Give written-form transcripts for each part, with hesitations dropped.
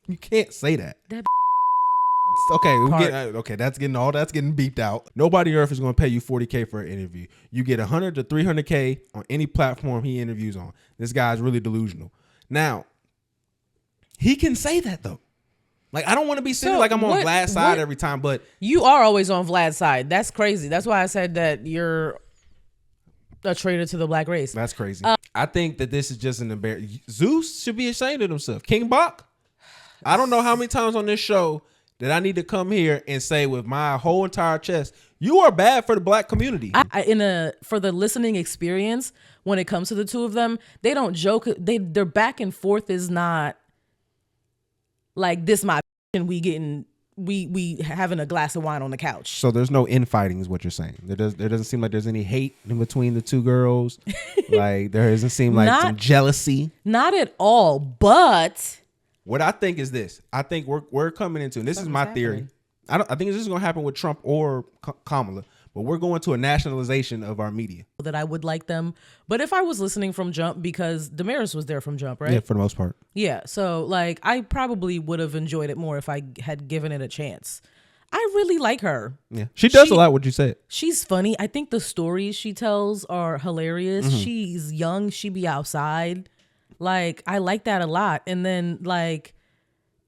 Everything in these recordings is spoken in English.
You can't say that. Okay, that's getting beeped out. Nobody on earth is going to pay you $40K for an interview. You get $100 to $300K on any platform he interviews on. This guy's really delusional. Now, he can say that though. Like, I don't want to be sitting like I'm on Vlad's side every time, but you are always on Vlad's side. That's crazy. That's why I said that you're a traitor to the black race. That's crazy. I think that this is just an embarrassment. Zeus should be ashamed of himself. King Bach, I don't know how many times on this show that I need to come here and say with my whole entire chest, you are bad for the black community. For the listening experience, when it comes to the two of them, they don't joke. Their back and forth is not like this. And we having a glass of wine on the couch. So there's no infighting, is what you're saying. There doesn't seem like there's any hate in between the two girls. Like there doesn't seem like some jealousy. Not at all. But what I think is this. I think we're coming into, and this is my theory. I think this is going to happen with Trump or Kamala, but we're going to a nationalization of our media. That I would like them. But if I was listening from jump, because Damaris was there from jump, right? Yeah, for the most part. Yeah. So like I probably would have enjoyed it more if I had given it a chance. I really like her. Yeah. She does a lot what you said. She's funny. I think the stories she tells are hilarious. Mm-hmm. She's young. She be outside. Like, I like that a lot. And then, like,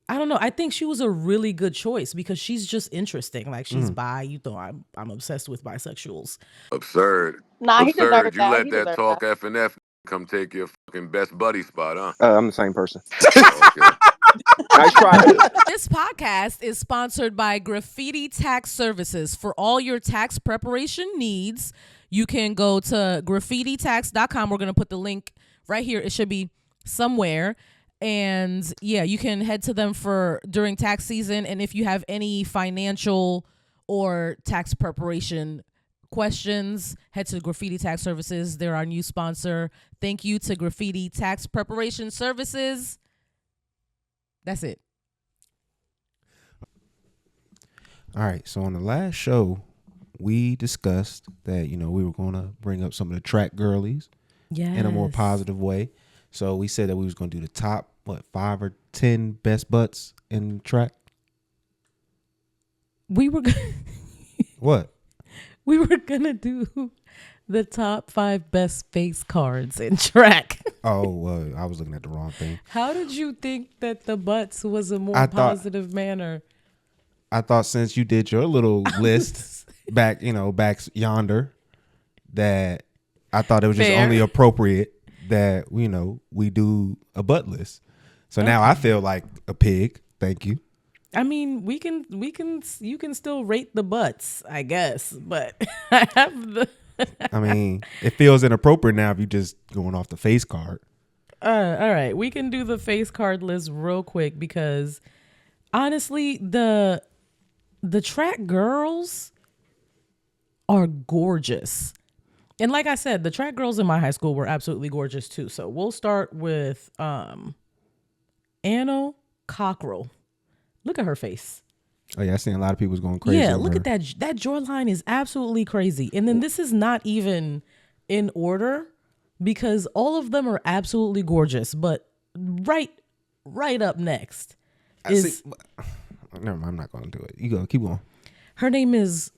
I don't know. I think she was a really good choice because she's just interesting. Like, she's bi. You know, I'm obsessed with bisexuals. Absurd. Nah, he Absurd. You that. let that talk F and F come take your fucking best buddy spot, huh? I'm the same person. Okay. Nice try. This podcast is sponsored by Graffiti Tax Services. For all your tax preparation needs, you can go to graffititax.com. We're going to put the link right here. It should be somewhere. And yeah, you can head to them for during tax season. And if you have any financial or tax preparation questions, head to Graffiti Tax Services. They're our new sponsor. Thank you to Graffiti Tax Preparation Services. That's it. All right. So on the last show, we discussed that, we were going to bring up some of the track girlies in a more positive way. So we said that we was going to do the top, 5 or 10 best butts in track. We were What? We were going to do the top 5 best face cards in track. Oh, I was looking at the wrong thing. How did you think that the butts was a more positive manner? I thought since you did your little list back yonder, that I thought it was just only appropriate that, we do a butt list. So now I feel like a pig. Thank you. I mean, you can still rate the butts, I guess, but I have the. I mean, it feels inappropriate now if you just going off the face card. All right, we can do the face card list real quick because honestly, the track girls are gorgeous. And like I said, the track girls in my high school were absolutely gorgeous too. So we'll start with Anna Cockrell. Look at her face. Oh yeah, I've seen a lot of people going crazy. Yeah, look at that. That jawline is absolutely crazy. And then this is not even in order because all of them are absolutely gorgeous. But right up next is. Never mind, I'm not going to do it. You go, keep going. Her name is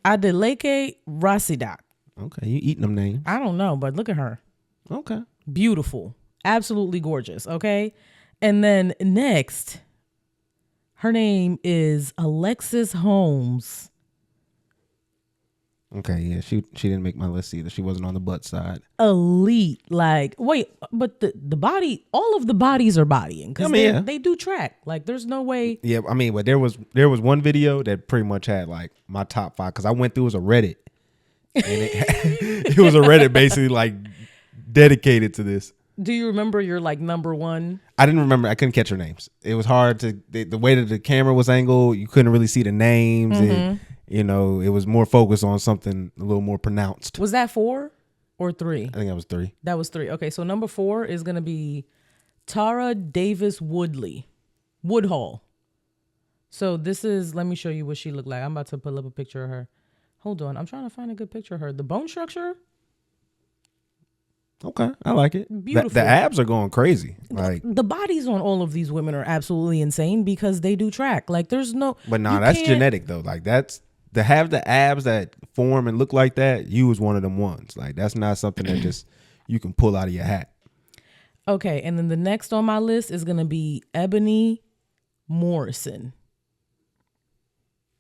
Adeleke Rasidat. Okay, you eating them names. I don't know, but look at her. Okay. Beautiful. Absolutely gorgeous. Okay. And then next, her name is Alexis Holmes. Okay, yeah, she didn't make my list either. She wasn't on the butt side. Elite, like wait, but the body, all of the bodies are bodying because they do track. Like, there's no way. Yeah, I mean, but there was one video that pretty much had like my top 5 because I went through, it was a Reddit, and it was a Reddit basically like dedicated to this. Do you remember your like number one? I didn't remember. I couldn't catch her names. It was hard to the way that the camera was angled. You couldn't really see the names. Mm-hmm. It was more focused on something a little more pronounced. Was that 4 or 3? I think that was 3. That was 3. Okay, so number 4 is gonna be Tara Davis Woodhall. So this is. Let me show you what she looked like. I'm about to pull up a picture of her. Hold on. I'm trying to find a good picture of her. The bone structure. Okay, I like it. Beautiful. The abs are going crazy. Like the bodies on all of these women are absolutely insane because they do track. Like there's no. But nah, that's genetic though. Like that's to have the abs that form and look like that. You was one of them ones. Like that's not something that just you can pull out of your hat. Okay, and then the next on my list is gonna be Ebony Morrison.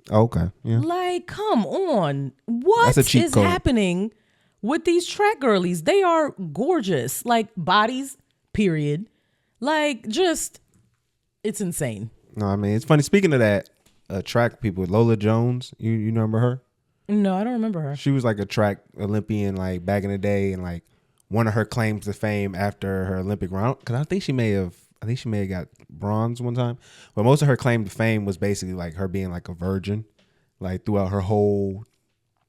Okay, yeah. Like, come on, what is happening with these track girlies? They are gorgeous, like bodies. Period. Like, just it's insane. No, I mean it's funny. Speaking of that, track people, Lola Jones. You remember her? No, I don't remember her. She was like a track Olympian, like back in the day, and like one of her claims to fame after her Olympic run. Because I think she may have got bronze one time, but most of her claim to fame was basically like her being like a virgin, like throughout her whole.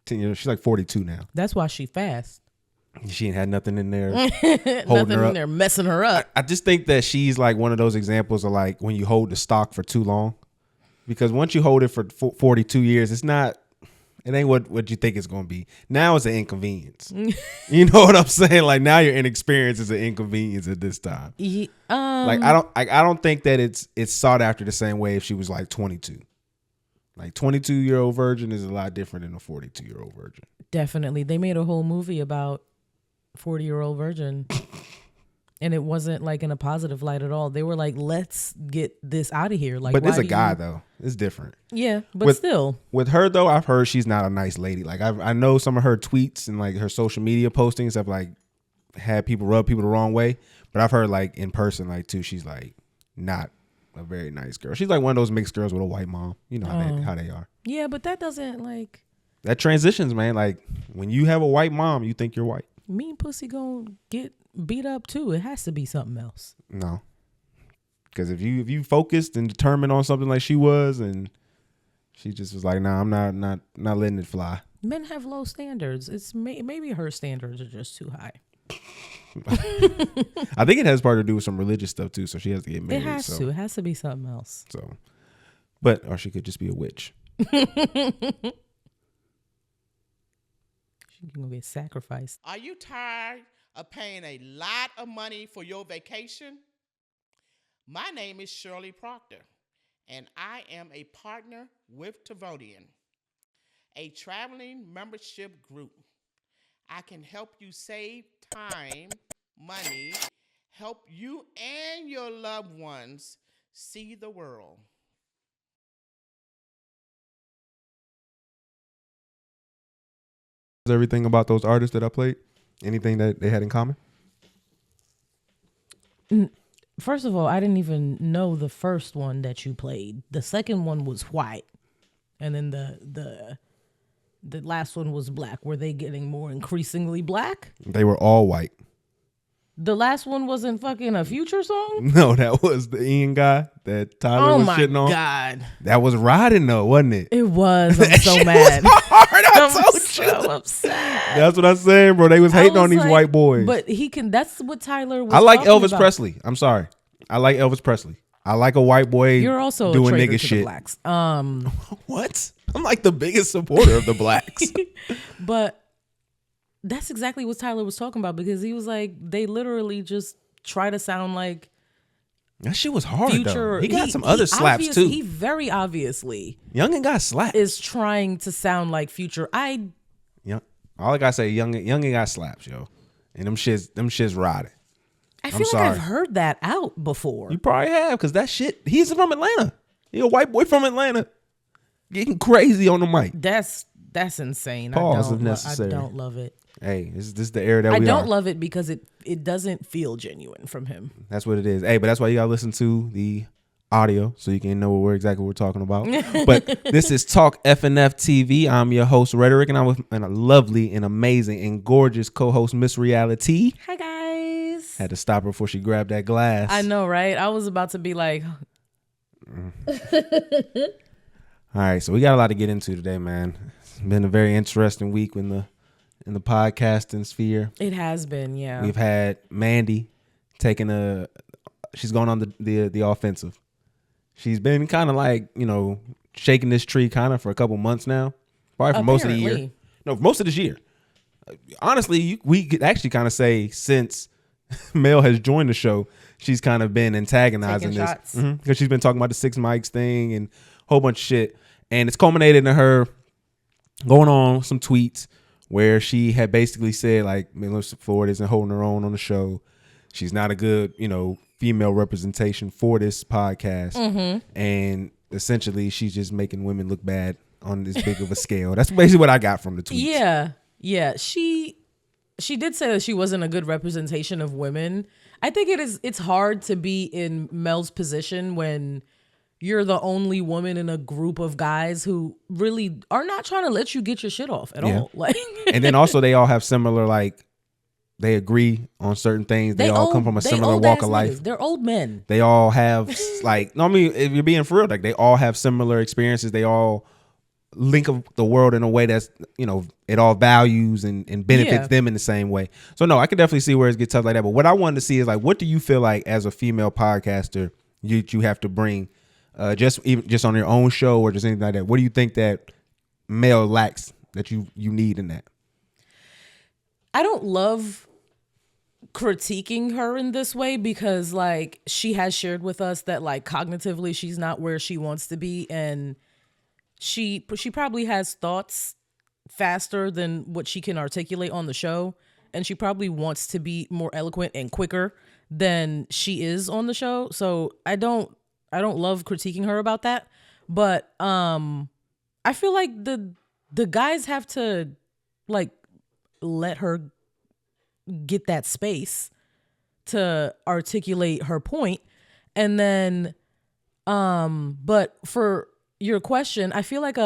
She's like 42 now. That's why she fast. She ain't had nothing in there, nothing in there messing her up. I just think that she's like one of those examples of like when you hold the stock for too long, because once you hold it for 42 years, it ain't what you think it's going to be. Now it's an inconvenience. You know what I'm saying? Like now your inexperience is an inconvenience at this time. Like I don't think that it's sought after the same way if she was like 22. Like 22-year-old virgin is a lot different than a 42-year-old virgin. Definitely. They made a whole movie about 40-year-old virgin. And it wasn't like in a positive light at all. They were like, let's get this out of here. Like, but there's a guy though. It's different. Yeah, but still. With her though, I've heard she's not a nice lady. Like I know some of her tweets and like her social media postings have like had people rub people the wrong way. But I've heard like in person, like too, she's like not a very nice girl. She's like one of those mixed girls with a white mom. You know how they are. Yeah, but that doesn't like. That transitions, man. Like when you have a white mom, you think you're white. Mean pussy gonna get beat up too. It has to be something else. No, because if you focused and determined on something like she was, and she just was like, "Nah, I'm not letting it fly." Men have low standards. It's maybe her standards are just too high. I think it has part to do with some religious stuff too. So she has to get married. It has to be something else. So, or she could just be a witch. She's gonna get sacrificed. Are you tired of paying a lot of money for your vacation? My name is Shirley Proctor, and I am a partner with Tavodian, a traveling membership group. I can help you save time, money, help you and your loved ones see the world. Everything about those artists that I played? Anything that they had in common? First of all, I didn't even know the first one that you played. The second one was white, and then the last one was black. Were they getting more increasingly black? They were all white. The last one wasn't fucking a Future song? No, that was the Ian guy that Tyler was shitting on. Oh my God. That was riding though, wasn't it? It was. I'm so mad. I'm so upset. That's what I'm saying, bro. They was hating on these white boys. But that's what Tyler was I like Elvis about. Presley. I'm sorry. I like Elvis Presley. I like a white boy. You're also doing a traitor nigga to shit. the blacks. What? I'm like the biggest supporter of the blacks. But that's exactly what Tyler was talking about, because he was like, they literally just try to sound like that shit was hard Future. Though. He got some other slaps too. He very obviously Youngin got slapped. Is trying to sound like Future. All I gotta say, Youngin got slaps, yo, and them shits riding. I feel like I've heard that out before. You probably have, because that shit. He's from Atlanta. He a white boy from Atlanta, getting crazy on the mic. That's insane. Pause if necessary. I don't love it. Hey, this is the era that we are. I don't love it because it doesn't feel genuine from him. That's what it is. Hey, but that's why you gotta listen to the audio so you can know what we're talking about. But this is Talk FNF TV. I'm your host Rhetoric, and I'm with a lovely and amazing and gorgeous co-host Miss Reality. Hi guys. Had to stop her before she grabbed that glass. I know, right? I was about to be like. All right, so we got a lot to get into today, man. It's been a very interesting week in the podcasting sphere. It has been, yeah. We've had Mandii she's going on the offensive. She's been kind of like, shaking this tree kind of for a couple months now. Probably for most of the year. No, for most of this year. honestly, we could actually kind of say since Mel has joined the show, she's kind of been antagonizing Taking this shots. because she's been talking about the 6 mics thing and a whole bunch of shit, and it's culminated in her going on some tweets where she had basically said like Melyssa Ford isn't holding her own on the show. She's not a good, female representation for this podcast, and essentially she's just making women look bad on this big of a scale. That's basically what I got from the tweets. Yeah. She did say that she wasn't a good representation of women. I think it's hard to be in Mel's position when you're the only woman in a group of guys who really are not trying to let you get your shit off at all. Like, and then also they all have similar, like, they agree on certain things. They all come from a similar walk of life. Niggas. They're old men. They all have like, no, I mean, if you're being for real, like they all have similar experiences. They all link of the world in a way that's, it all values and benefits them in the same way. So no, I can definitely see where it gets tough like that. But what I wanted to see is like, what do you feel like as a female podcaster you have to bring, just on your own show or just anything like that? What do you think that Mel lacks that you need in that? I don't love critiquing her in this way because like she has shared with us that like cognitively she's not where she wants to be, and she probably has thoughts faster than what she can articulate on the show, and she probably wants to be more eloquent and quicker than she is on the show. So I don't love critiquing her about that, but I feel like the guys have to like let her get that space to articulate her point. And then but for your question, I feel like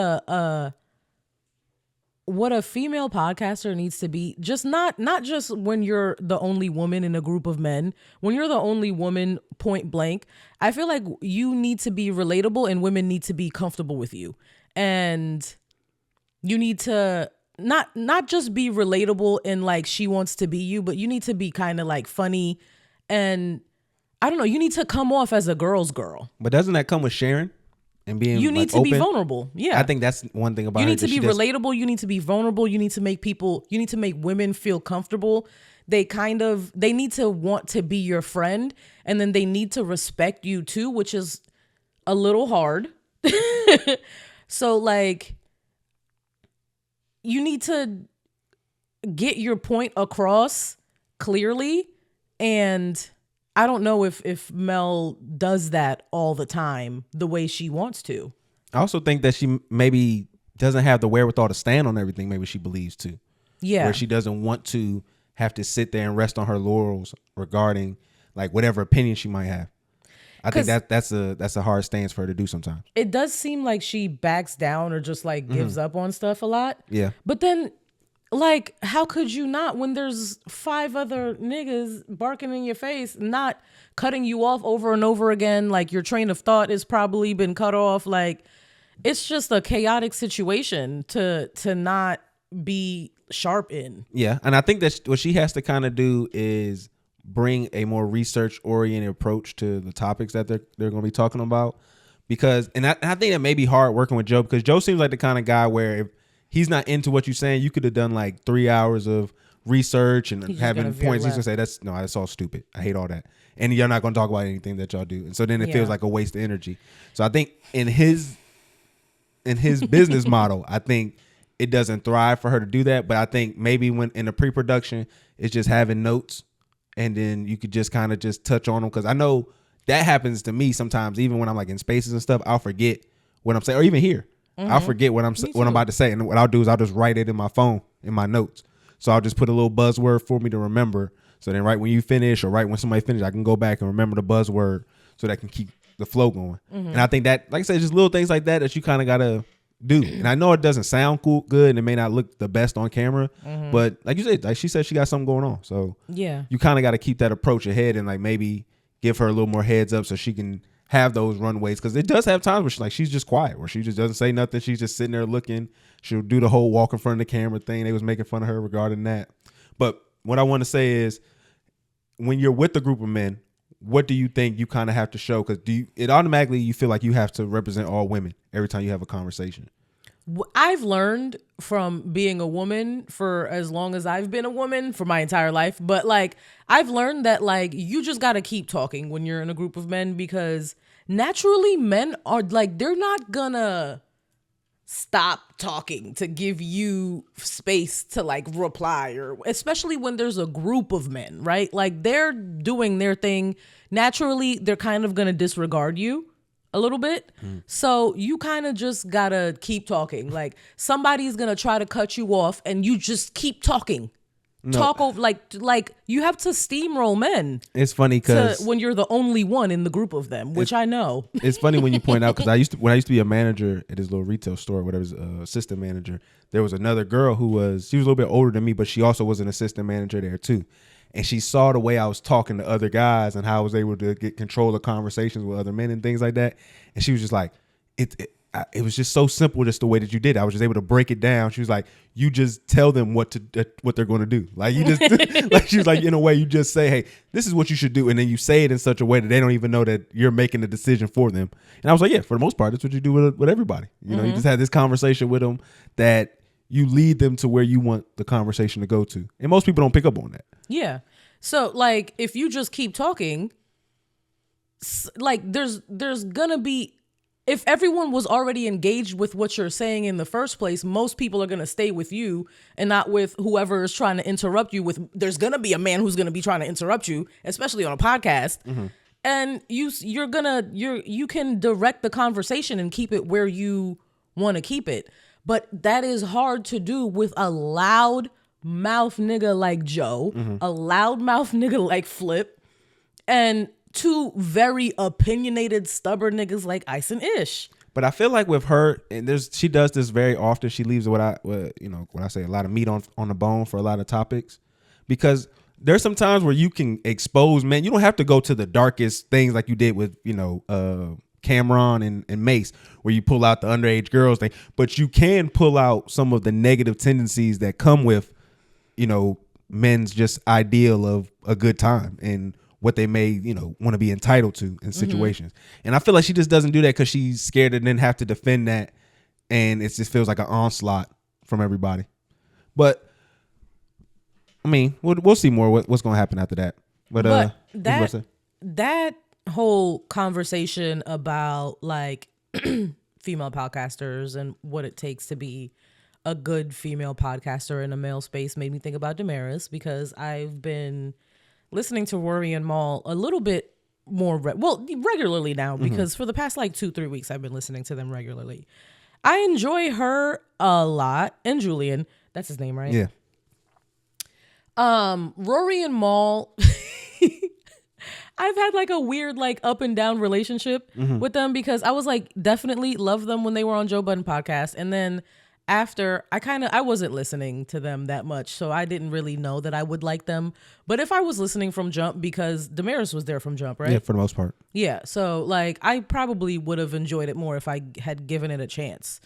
what a female podcaster needs to be, just not just when you're the only woman in a group of men, when you're the only woman point blank, I feel like you need to be relatable and women need to be comfortable with you. And you need to not just be relatable and like she wants to be you, but you need to be kind of like funny, and I don't know, you need to come off as a girl's girl. But doesn't that come with sharing and being you need like, to open? be vulnerable. Yeah, I think that's one thing about you her. need to be relatable. You need to be vulnerable. You need to make women feel comfortable. They need to want to be your friend, and then they need to respect you too, which is a little hard. So like, you need to get your point across clearly, and I don't know if Mel does that all the time the way she wants to. I also think that she maybe doesn't have the wherewithal to stand on everything maybe she believes to. Yeah. Where she doesn't want to have to sit there and rest on her laurels regarding like whatever opinion she might have. I think that's a hard stance for her to do sometimes. It does seem like she backs down or just like gives up on stuff a lot. Yeah. But then like, how could you not, when there's 5 other niggas barking in your face, not cutting you off over and over again? Like your train of thought has probably been cut off. Like it's just a chaotic situation to not be sharp in. Yeah. And I think that what she has to kind of do is bring a more research oriented approach to the topics that they're going to be talking about, because I think that may be hard working with Joe, because Joe seems like the kind of guy where if he's not into what you're saying, you could have done like 3 hours of research and having points. He's gonna say that's all stupid. I hate all that, and you're not going to talk about anything that y'all do, and so then it feels like a waste of energy. So I think in his business model, I think it doesn't thrive for her to do that. But I think maybe when in the pre-production, it's just having notes. And then you could just kind of just touch on them, because I know that happens to me sometimes. Even when I'm like in spaces and stuff, I'll forget what I'm saying, or even here, I'll forget what I'm about to say. And what I'll do is I'll just write it in my phone in my notes. So I'll just put a little buzzword for me to remember. So then right when you finish or right when somebody finishes, I can go back and remember the buzzword so that I can keep the flow going. And I think that, like I said, just little things like that you kind of gotta do. And I know it doesn't sound good and it may not look the best on camera, but like you said, like she said, she got something going on. So yeah, you kind of got to keep that approach ahead and like maybe give her a little more heads up so she can have those runways. Because it does have times where she's just quiet, where she just doesn't say nothing. She's just sitting there looking. She'll do the whole walk in front of the camera thing. They was making fun of her regarding that. But what I want to say is, when you're with a group of men, what do you think you kind of have to show? Because it automatically you feel like you have to represent all women every time you have a conversation. I've learned from being a woman for as long as I've been a woman, for my entire life, but like I've learned that like you just got to keep talking when you're in a group of men, because naturally men are like, they're not gonna stop talking to give you space to like reply, or especially when there's a group of men, right? Like they're doing their thing. Naturally, they're kind of gonna disregard you a little bit. So you kind of just gotta keep talking. Like somebody's gonna try to cut you off and you just keep talking. Talk over, like you have to steamroll men. It's funny because when you're the only one in the group of them, which I know. It's funny when you point out, because when I used to be a manager at this little retail store, whatever, assistant manager, there was another girl she was a little bit older than me, but she also was an assistant manager there too. And she saw the way I was talking to other guys and how I was able to get control of conversations with other men and things like that. And she was just like, it was just so simple, just the way that you did it. I was just able to break it down. She was like, you just tell them what they're going to do. Like you just, like she was like, in a way, you just say, hey, this is what you should do. And then you say it in such a way that they don't even know that you're making the decision for them. And I was like, yeah, for the most part, that's what you do with everybody. You know, you just had this conversation with them that you lead them to where you want the conversation to go to. And most people don't pick up on that. Yeah. So like, if you just keep talking, like there's gonna be, if everyone was already engaged with what you're saying in the first place, most people are gonna stay with you and not with whoever is trying to interrupt you. There's gonna be a man who's gonna be trying to interrupt you, especially on a podcast. And you can direct the conversation and keep it where you want to keep it. But that is hard to do with a loud mouth nigga like Joe, a loud mouth nigga like Flip, and two very opinionated, stubborn niggas like Ice and Ish. But I feel like with her, and she does this very often. She leaves what I say, a lot of meat on the bone for a lot of topics, because there's some times where you can expose men. You don't have to go to the darkest things like you did with Cameron and Mace, where you pull out the underage girls thing, but you can pull out some of the negative tendencies that come with, men's just ideal of a good time and what they may, want to be entitled to in situations. And I feel like she just doesn't do that because she's scared to then have to defend that. And it just feels like an onslaught from everybody. But I mean, we'll see more what's going to happen after that. But that whole conversation about like female podcasters and what it takes to be a good female podcaster in a male space made me think about Damaris, because I've been listening to Rory and Mal a little bit more regularly now, because for the past like 2-3 weeks I've been listening to them regularly. I enjoy her a lot, and Julian, that's his name, right? Yeah. Rory and Mal, I've had like a weird like up and down relationship with them, because I was like definitely loved them when they were on Joe Budden podcast, and then after I wasn't listening to them that much, so I didn't really know that I would like them. But if I was listening from jump, because Damaris was there from jump, right? Yeah, for the most part. Yeah, so like I probably would have enjoyed it more if I had given it a chance.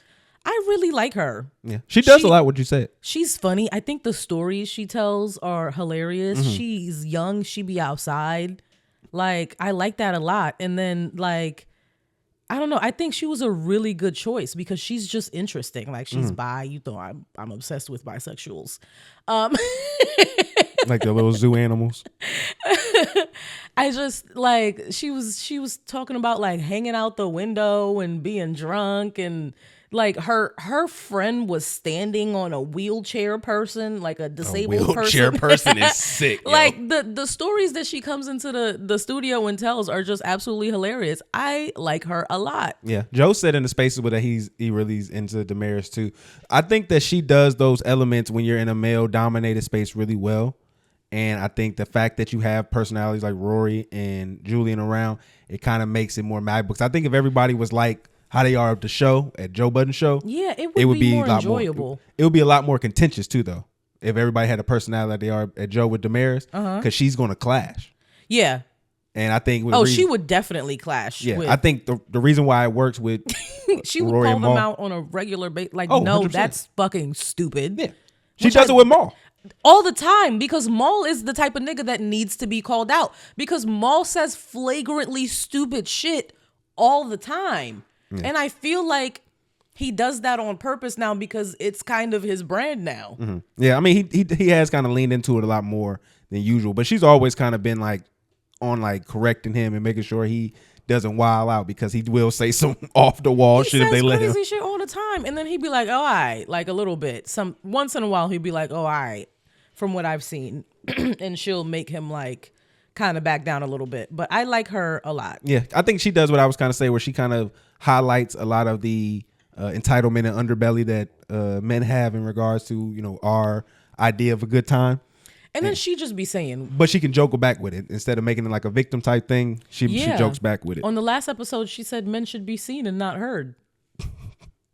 I really like her. Yeah, she does a lot what you said. She's funny. I think the stories she tells are hilarious. She's young. She be outside. Like, I like that a lot. And then like, I don't know. I think she was a really good choice because she's just interesting. Like, she's bi. You know, I'm obsessed with bisexuals. Like the little zoo animals. I just like, she was talking about like hanging out the window and being drunk, and like her friend was standing on a wheelchair person, like a disabled wheelchair person is sick. Like the stories that she comes into the studio and tells are just absolutely hilarious. I like her a lot. Yeah, Joe said in the spaces where he really is into Damaris too. I think that she does those elements when you're in a male dominated space really well. And I think the fact that you have personalities like Rory and Julian around, it kind of makes it more malleable. Because I think if everybody was like how they are at the show, at Joe Budden show, yeah, it would be more enjoyable. It would be a lot more contentious too, though, if everybody had a personality like they are at Joe with Damaris, because she's going to clash. Yeah. And I think she would definitely clash. Yeah, I think the reason why it works with she would Rory call and them Mal, out on a regular basis. Like, no, 100%. that's fucking stupid. Yeah, she does it with Mal all the time, because Mal is the type of nigga that needs to be called out, because Mal says flagrantly stupid shit all the time. Yeah. And I feel like he does that on purpose now because it's kind of his brand now. Mm-hmm. Yeah, I mean, he has kind of leaned into it a lot more than usual, but she's always kind of been like on like correcting him and making sure he doesn't wild out, because he will say some off the wall shit if they let him. He says crazy shit all the time, and then he'd be like, "Oh, all right," like a little bit. Once in a while, he'd be like, "Oh, all right," from what I've seen, and she'll make him like kind of back down a little bit. But I like her a lot. Yeah, I think she does what I was kind of saying, where she kind of highlights a lot of the entitlement and underbelly that men have in regards to our idea of a good time. And then she just be saying, but she can joke back with it instead of making it like a victim type thing. She jokes back with it. On the last episode, she said men should be seen and not heard.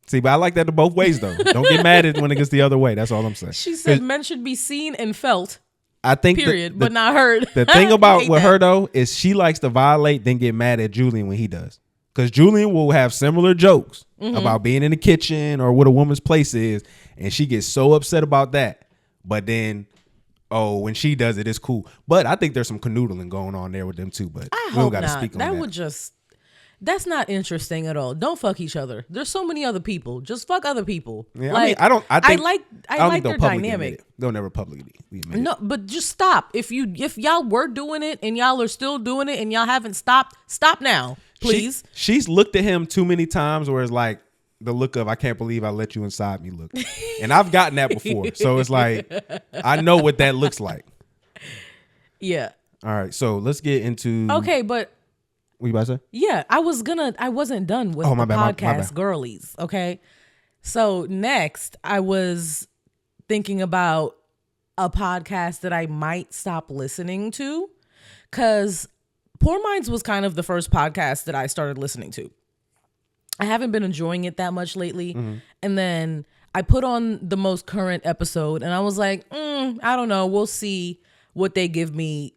See, but I like that to both ways though. Don't get mad at when it gets the other way. That's all I'm saying. She said men should be seen and felt. I think period, but not heard. The thing about with her though is she likes to violate, then get mad at Julian when he does. Because Julian will have similar jokes about being in the kitchen or what a woman's place is, and she gets so upset about that. But then, when she does it, it's cool. But I think there's some canoodling going on there with them too. But I we don't hope got to not. speak on that. That's not interesting at all. Don't fuck each other. There's so many other people. Just fuck other people. Yeah, like, I like their dynamic. They'll never publicly admit it. No, but just stop. If y'all were doing it and y'all are still doing it and y'all haven't stopped, stop now, please. She's looked at him too many times where it's like the look of, I can't believe I let you inside me look. And I've gotten that before. So it's like, I know what that looks like. Yeah. All right. So let's get into. Okay, but. What you about to say? Yeah, I wasn't done with the podcast girlies. Okay. So next I was thinking about a podcast that I might stop listening to, because Poor Minds was kind of the first podcast that I started listening to. I haven't been enjoying it that much lately. Mm-hmm. And then I put on the most current episode and I was like, I don't know. We'll see what they give me.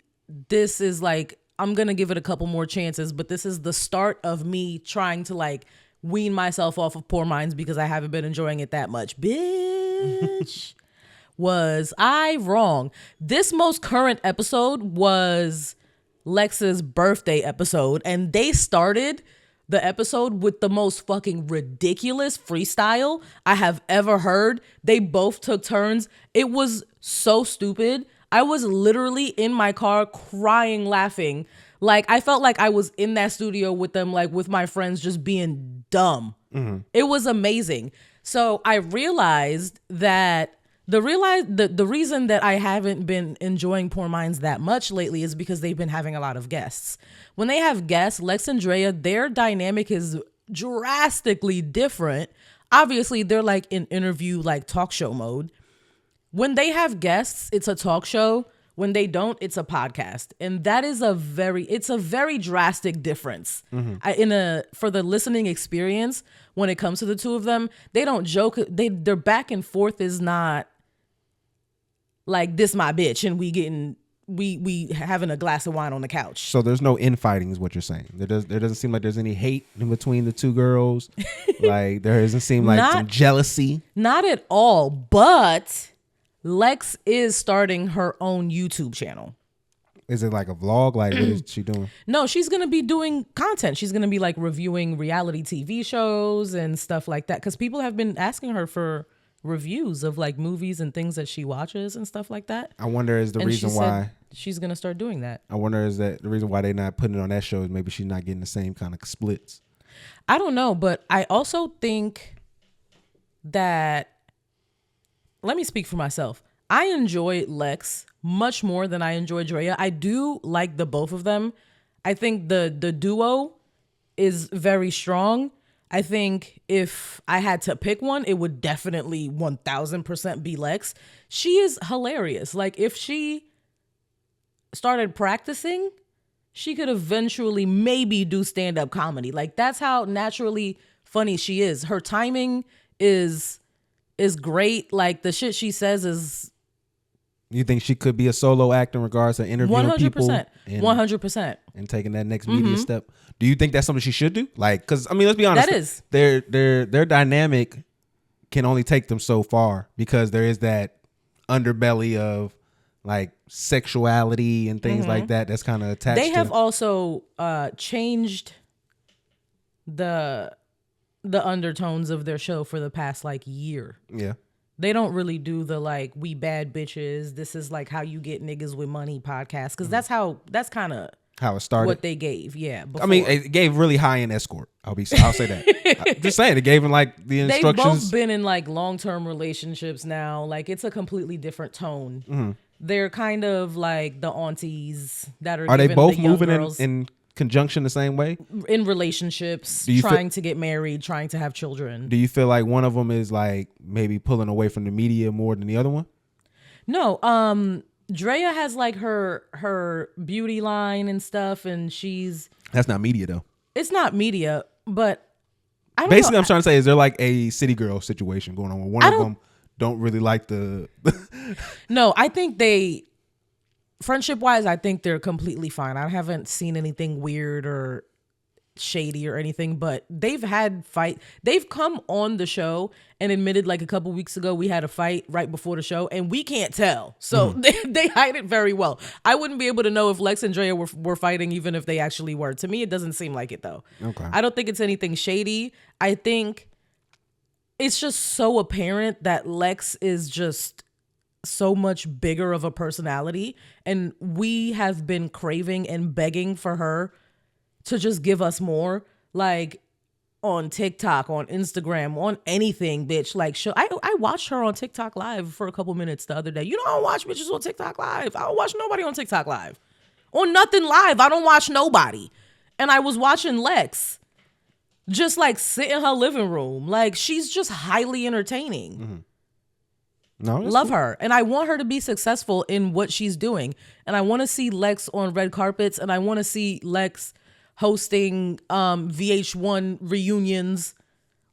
This is like, I'm going to give it a couple more chances, but this is the start of me trying to like wean myself off of Poor Minds because I haven't been enjoying it that much. Bitch, was I wrong? This most current episode was Lex's birthday episode, and they started the episode with the most fucking ridiculous freestyle I have ever heard. They both took turns. It was so stupid. I was literally in my car crying, laughing. Like, I felt like I was in that studio with them, like with my friends, just being dumb. Mm-hmm. It was amazing. So I realized that the reason that I haven't been enjoying Poor Minds that much lately is because they've been having a lot of guests. When they have guests, Lex and Drea, their dynamic is drastically different. Obviously, they're like in interview, like talk show mode. When they have guests, it's a talk show. When they don't, it's a podcast. And that is a very drastic difference. Mm-hmm. For the listening experience, when it comes to the two of them, they don't joke. Their back and forth is not like, this my bitch and we having a glass of wine on the couch. So there's no infighting is what you're saying. There doesn't seem like there's any hate in between the two girls. Like, there doesn't seem like some jealousy. Not at all. But Lex is starting her own YouTube channel. Is it like a vlog? Like, what is she doing? No, she's going to be doing content. She's going to be like reviewing reality TV shows and stuff like that. Because people have been asking her for reviews of like movies and things that she watches and stuff like that. I wonder is the reason why she's going to start doing that. I wonder is that the reason why they're not putting it on that show is maybe she's not getting the same kind of splits. I don't know. But I also think that, let me speak for myself. I enjoy Lex much more than I enjoy Drea. I do like the both of them. I think the duo is very strong. I think if I had to pick one, it would definitely 1000% be Lex. She is hilarious. Like, if she started practicing, she could eventually maybe do stand-up comedy. Like, that's how naturally funny she is. Her timing is great. Like, the shit she says is... You think she could be a solo act in regards to interviewing 100%, people? 100%. And taking that next media step? Do you think that's something she should do? Like, because, I mean, let's be honest. That is. Their dynamic can only take them so far because there is that underbelly of, like, sexuality and things like that that's kind of attached. They have also changed the the undertones of their show for the past like year. Yeah. They don't really do the like we bad bitches. This is like how you get niggas with money podcast because that's kind of how it started. What they gave, yeah. Before. I mean, it gave really high end escort. I'll say that. I'm just saying, it gave him like the instructions. They've both been in like long term relationships now. Like it's a completely different tone. Mm-hmm. They're kind of like the aunties that are. Are they both the moving in conjunction the same way? In relationships, trying to get married, trying to have children. Do you feel like one of them is like maybe pulling away from the media more than the other one? No, Drea has like her beauty line and stuff, and that's not media though. It's not media, but I don't basically know. I'm trying to say, is there like a city girl situation going on where one of them don't really like the No, I think friendship wise, I think they're completely fine. I haven't seen anything weird or shady or anything, but they've had fight. They've come on the show and admitted like a couple weeks ago we had a fight right before the show and we can't tell. So they hide it very well. I wouldn't be able to know if Lex and Drea were fighting even if they actually were. To me, it doesn't seem like it though. Okay. I don't think it's anything shady. I think it's just so apparent that Lex is just so much bigger of a personality, and we have been craving and begging for her to just give us more, like on TikTok, on Instagram, on anything, bitch. Like, I watched her on TikTok live for a couple minutes the other day. You know, I don't watch bitches on TikTok live. I don't watch nobody on TikTok live. On nothing live, I don't watch nobody. And I was watching Lex just like sit in her living room. Like, she's just highly entertaining. Mm-hmm. No, love her, and I want her to be successful in what she's doing, and I want to see Lex on red carpets, and I want to see Lex hosting VH1 reunions.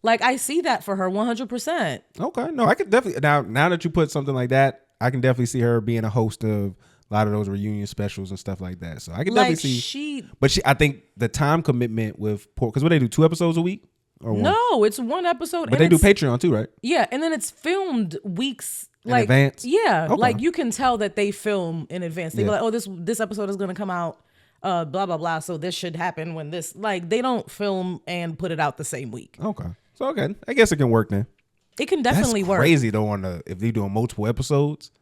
Like, I see that for her 100%. Okay, no, I could definitely now that you put something like that, I can definitely see her being a host of a lot of those reunion specials and stuff like that. So I can definitely see. But I think the time commitment with because what they do 2 episodes a week. No, it's 1 episode. But they do Patreon too, right? Yeah, and then it's filmed weeks in advance. Yeah, okay. Like you can tell that they film in advance. They be like, oh, this episode is going to come out, blah blah blah. So this should happen when this. Like they don't film and put it out the same week. Okay, so okay, I guess it can work then. It can definitely work. Crazy though if they doing multiple episodes,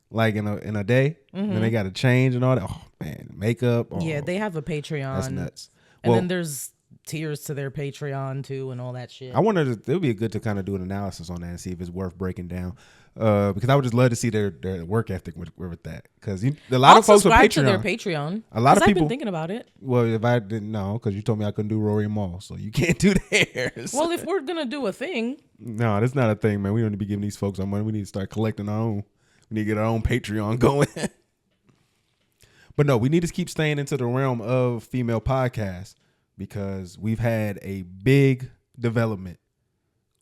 like in a day, then they got to change and all that. Oh man, makeup. Oh, yeah, they have a Patreon. That's nuts. And then there's tiers to their Patreon too and all that shit. I wonder if it would be good to kind of do an analysis on that and see if it's worth breaking down. Because I would just love to see their work ethic with that. Because a lot of folks with Patreon. To their Patreon. A lot of people. I've been thinking about it. Well, if I didn't know, because you told me I couldn't do Rory and Maul, so you can't do theirs. Well, if we're gonna do a thing. No, that's not a thing, man. We don't need to be giving these folks our money. We need to start collecting our own. We need to get our own Patreon going. But no, we need to keep staying into the realm of female podcasts. Because we've had a big development.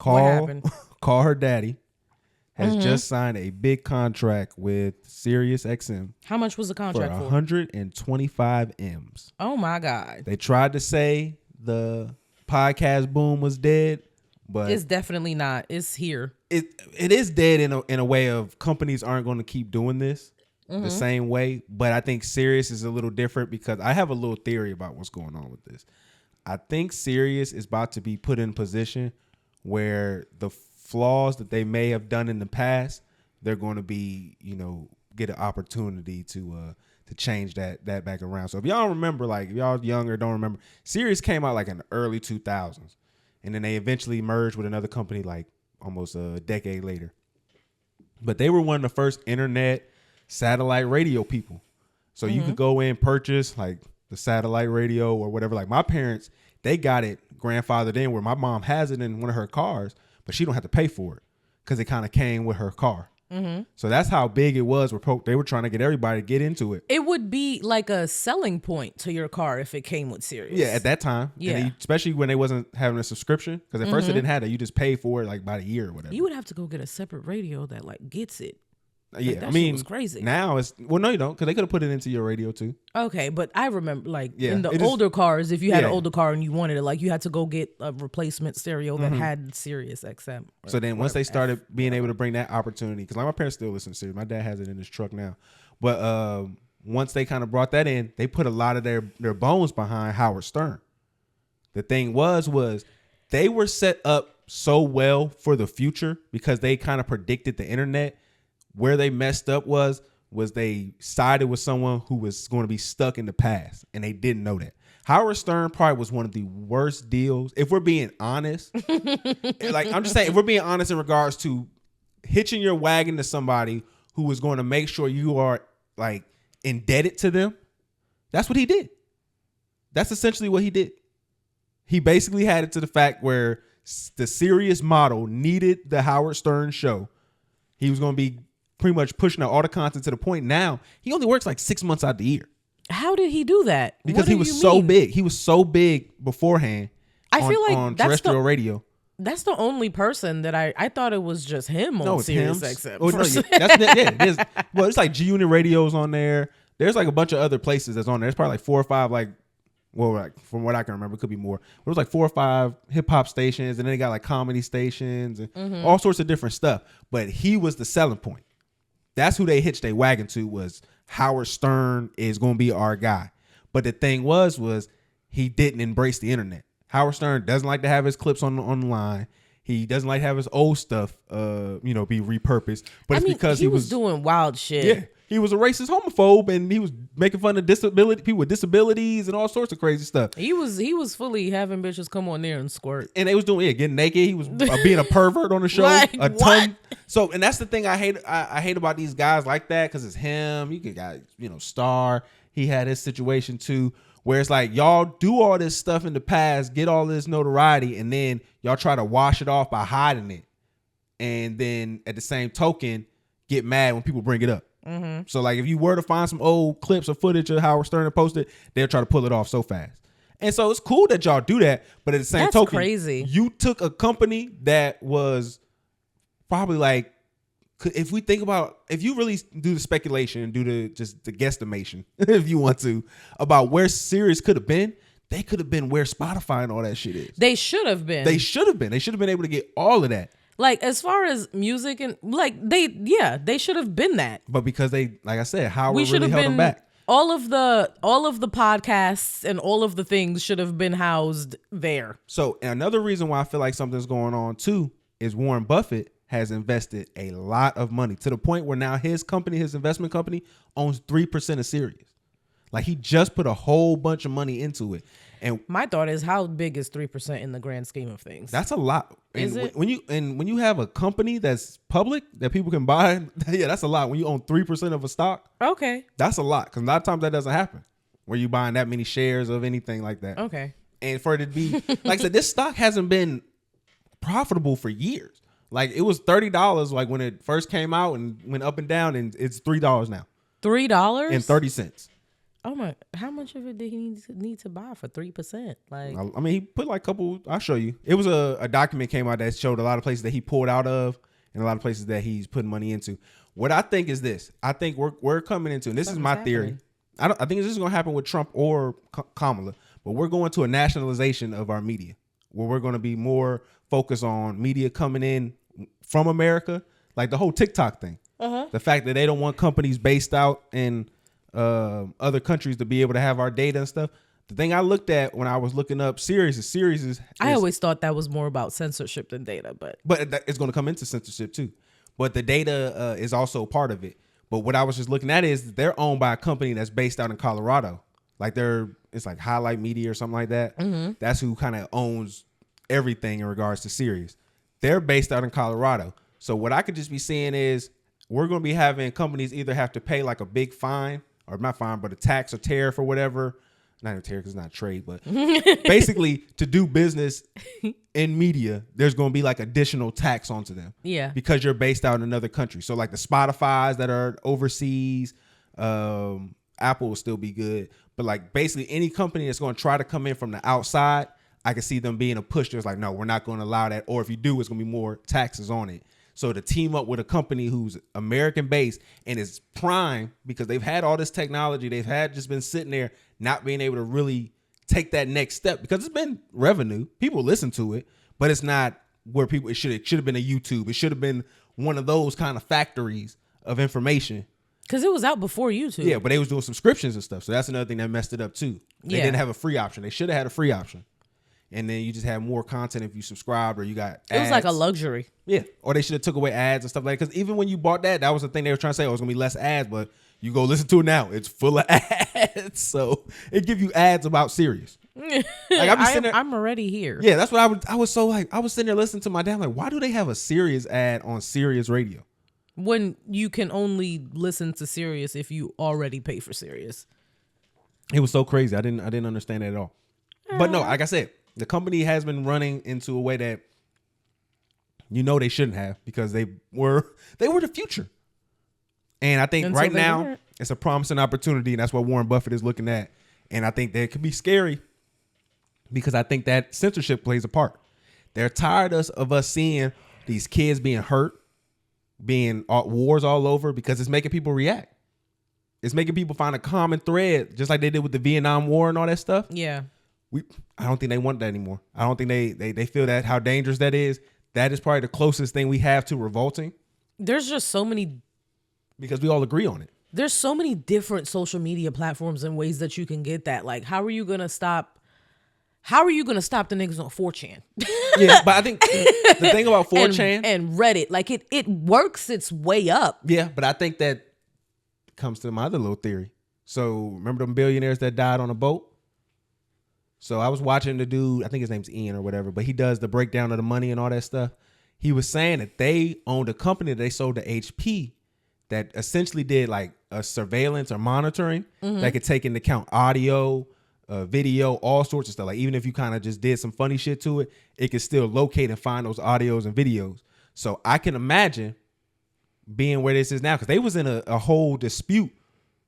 What happened? Call Her Daddy has just signed a big contract with Sirius XM. How much was the contract for? 125 M's. Oh my God. They tried to say the podcast boom was dead, but it's definitely not. It's here. It is dead in a way of companies aren't going to keep doing this. The same way, but I think Sirius is a little different because I have a little theory about what's going on with this. I think Sirius is about to be put in position where the flaws that they may have done in the past, they're going to be, get an opportunity to change that back around. So if y'all remember, like if y'all younger don't remember, Sirius came out like in the early 2000s, and then they eventually merged with another company like almost a decade later. But they were one of the first internet satellite radio people. So you could go in, purchase like the satellite radio or whatever. Like my parents, they got it grandfathered in where my mom has it in one of her cars, but she don't have to pay for it because it kind of came with her car. So that's how big it was. They were trying to get everybody to get into it. It would be like a selling point to your car if it came with Sirius. Yeah, at that time. Yeah. And especially when they wasn't having a subscription. Because at first they didn't have it. You just pay for it like by the year or whatever. You would have to go get a separate radio that like gets it. Yeah, that shit was crazy. Now it's no, you don't, because they could have put it into your radio too. Okay, but I remember in the older cars, if you had an older car and you wanted it, like you had to go get a replacement stereo that had Sirius XM. So then once they started being able to bring that opportunity, because like my parents still listen to Sirius, my dad has it in his truck now, but once they kind of brought that in, they put a lot of their bones behind Howard Stern. The thing was they were set up so well for the future because they kind of predicted the internet. Where they messed up was they sided with someone who was going to be stuck in the past, and they didn't know that. Howard Stern probably was one of the worst deals, if we're being honest. Like, I'm just saying, if we're being honest in regards to hitching your wagon to somebody who was going to make sure you are like indebted to them, that's what he did. That's essentially what he did. He basically had it to the fact where the Sirius model needed the Howard Stern show. He was going to be pretty much pushing out all the content to the point now he only works like 6 months out of the year. How did he do that? Because he was so big. He was so big beforehand. I feel like on terrestrial radio. That's the only person that I thought it was just him on Sirius XM. Oh, no, it is. Well, it's like G Unit Radios on there. There's like a bunch of other places that's on there. There's probably like 4 or 5 like from what I can remember, it could be more. But it was like 4 or 5 hip hop stations, and then they got like comedy stations and all sorts of different stuff. But he was the selling point. That's who they hitched their wagon to, was Howard Stern is going to be our guy. But the thing was he didn't embrace the internet. Howard Stern doesn't like to have his clips online. He doesn't like to have his old stuff, be repurposed. But because he was doing wild shit. Yeah, he was a racist homophobe, and he was making fun of people with disabilities and all sorts of crazy stuff. He was fully having bitches come on there and squirt, and they was doing getting naked. He was being a pervert on the show. Like, a ton. What? So, and that's the thing I hate. I hate about these guys like that, because it's him. You got Star. He had his situation too, where it's like y'all do all this stuff in the past, get all this notoriety, and then y'all try to wash it off by hiding it, and then at the same token, get mad when people bring it up. Mm-hmm. So like if you were to find some old clips or footage of Howard Stern and post it, they'll try to pull it off so fast. And so it's cool that y'all do that, but at the same token, crazy. You took a company that was probably like, if we think about, if you really do the speculation and do the guesstimation, if you want to, about where Sirius could have been, they could have been where Spotify and all that shit is. They should have been. They should have been. They should have been able to get all of that. Like, as far as music and they should have been that. But because they, like I said, Howard really held them back. All of the podcasts and all of the things should have been housed there. So another reason why I feel like something's going on too is Warren Buffett has invested a lot of money to the point where now his company, his investment company, owns 3% of Sirius. Like, he just put a whole bunch of money into it. And my thought is, how big is 3% in the grand scheme of things? That's a lot. Is it? When you have a company that's public that people can buy, yeah, that's a lot. When you own 3% of a stock, okay, that's a lot, because a lot of times that doesn't happen where you buying that many shares of anything like that. Okay, and for it to be like I said, this stock hasn't been profitable for years. Like, it was $30 like when it first came out and went up and down, and it's $3 now. $3.30. Oh my! How much of it did he need to buy for 3%? Like, I mean, he put like a couple. I'll show you. It was a document came out that showed a lot of places that he pulled out of, and a lot of places that he's putting money into. What I think is this: I think we're coming into, and this is my theory. I think this is going to happen with Trump or Kamala, but we're going to a nationalization of our media, where we're going to be more focused on media coming in from America, like the whole TikTok thing. The fact that they don't want companies based out in other countries to be able to have our data and stuff. The thing I looked at when I was looking up Sirius is I always thought that was more about censorship than data, but it's going to come into censorship too. But the data is also part of it. But what I was just looking at is they're owned by a company that's based out in Colorado. Like, it's like Highlight Media or something like that. Mm-hmm. That's who kind of owns everything in regards to Sirius. They're based out in Colorado. So what I could just be seeing is we're going to be having companies either have to pay like a big fine, or not fine, but a tax or tariff or whatever. Not even tariff, because it's not trade, but basically to do business in media, there's going to be like additional tax onto them. Yeah. Because you're based out in another country. So like the Spotifys that are overseas, Apple will still be good. But like basically any company that's going to try to come in from the outside, I can see them being a push. There's like, no, we're not going to allow that. Or if you do, it's going to be more taxes on it. So to team up with a company who's American based and is prime, because they've had all this technology, they've had just been sitting there not being able to really take that next step, because it's been revenue. People listen to it, but it's not where people, it should have been a YouTube. It should have been one of those kind of factories of information. Because it was out before YouTube. Yeah, but they was doing subscriptions and stuff. So that's another thing that messed it up too. They didn't have a free option. They should have had a free option. and then you just have more content if you subscribed or you got ads. It was like a luxury. Yeah, or they should have took away ads and stuff like that. Because even when you bought that was the thing they were trying to say. Oh, it's gonna be less ads, but you go listen to it now, it's full of ads. So it give you ads about Sirius. Like I'm already here. Yeah, that's what I was so like. I was sitting there listening to my dad. Like, why do they have a Sirius ad on Sirius Radio? When you can only listen to Sirius if you already pay for Sirius. It was so crazy. I didn't understand that at all. But no, like I said, the company has been running into a way that they shouldn't have, because they were the future. And I think right now it's a promising opportunity, and that's what Warren Buffett is looking at. And I think that it could be scary, because I think that censorship plays a part. They're tired of us seeing these kids being hurt, being wars all over, because it's making people react. It's making people find a common thread, just like they did with the Vietnam War and all that stuff. Yeah. I don't think they want that anymore. I don't think they feel that, how dangerous that is. That is probably the closest thing we have to revolting. There's just so many, because we all agree on it. There's so many different social media platforms and ways that you can get that. Like, how are you gonna stop the niggas on 4chan? Yeah, but I think the thing about 4chan and Reddit, like it works its way up. Yeah, but I think that comes to my other little theory. So remember them billionaires that died on a boat? So I was watching the dude, I think his name's Ian or whatever, but he does the breakdown of the money and all that stuff. He was saying that they owned a company that they sold to HP that essentially did like a surveillance or monitoring that could take into account audio, video, all sorts of stuff. Like even if you kind of just did some funny shit to it, it could still locate and find those audios and videos. So I can imagine being where this is now, because they was in a whole dispute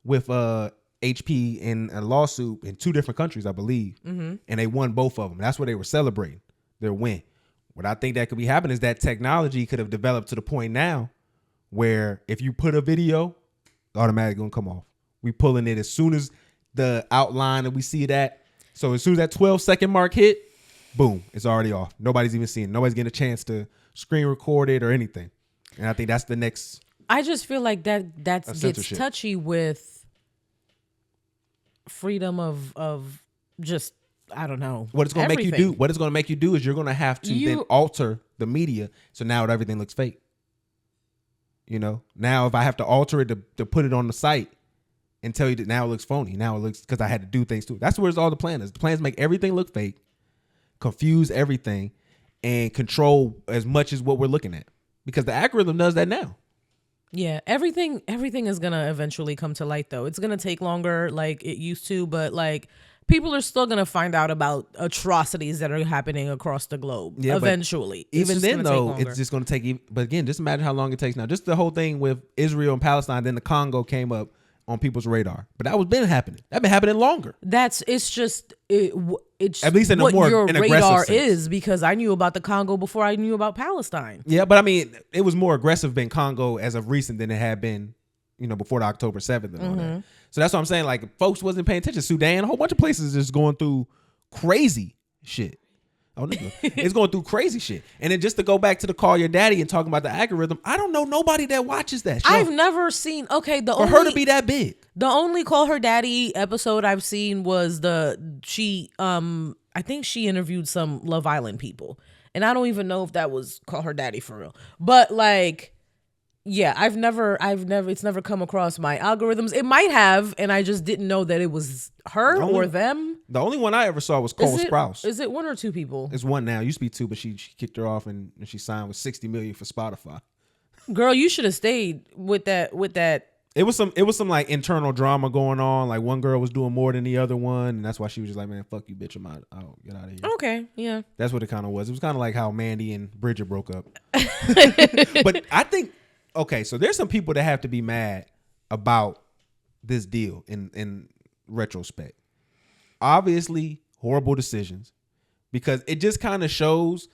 with HP in a lawsuit in 2 different countries, I believe, and they won both of them. That's where they were celebrating their win. What I think that could be happening is that technology could have developed to the point now where if you put a video, automatically gonna come off. We pulling it as soon as the outline and we see that. So as soon as that 12-second mark hit, boom, it's already off. Nobody's even seeing it. Nobody's getting a chance to screen record it or anything. And I think that's the next. I just feel like that gets touchy with freedom of just, I don't know. What it's going to make you do. What it's going to make you do is you're going to have to then alter the media. So now everything looks fake. Now if I have to alter it to put it on the site and tell you that now it looks phony. Now it looks, because I had to do things too. That's where all the plan is. The plan is make everything look fake, confuse everything, and control as much as what we're looking at. Because the algorithm does that now. Yeah, everything is going to eventually come to light, though. It's going to take longer like it used to, but like people are still going to find out about atrocities that are happening across the globe eventually. Even then, though, it's just going to take, but again, just imagine how long it takes now. Just the whole thing with Israel and Palestine, then the Congo came up on people's radar. But that was been happening. That been happening longer. It's at least in what a more your radar sense. Is, because I knew about the Congo before I knew about Palestine. Yeah, but I mean, it was more aggressive in Congo as of recent than it had been, before the October 7th and all that. So that's what I'm saying. Like, folks wasn't paying attention. Sudan, a whole bunch of places is going through crazy shit. Oh, nigga. It's going through crazy shit. And then just to go back to the Call Your Daddy and talking about the algorithm, I don't know nobody that watches that show. I've never seen, for her to be that big. The only Call Her Daddy episode I've seen was I think she interviewed some Love Island people. And I don't even know if that was Call Her Daddy for real. But like, yeah, it's never come across my algorithms. It might have, and I just didn't know that it was her or them. The only one I ever saw was Cole Sprouse. Is it 1 or 2 people? It's 1 now. It used to be 2, but she kicked her off and she signed with $60 million for Spotify. Girl, you should have stayed with that. It was some like internal drama going on. Like one girl was doing more than the other one, and that's why she was just like, "Man, fuck you, bitch. I'm out. I'll get out of here." Okay, yeah. That's what it kind of was. It was kind of like how Mandii and Bridget broke up. But I think, okay, so there's some people that have to be mad about this deal in retrospect. Obviously, horrible decisions, because it just kind of shows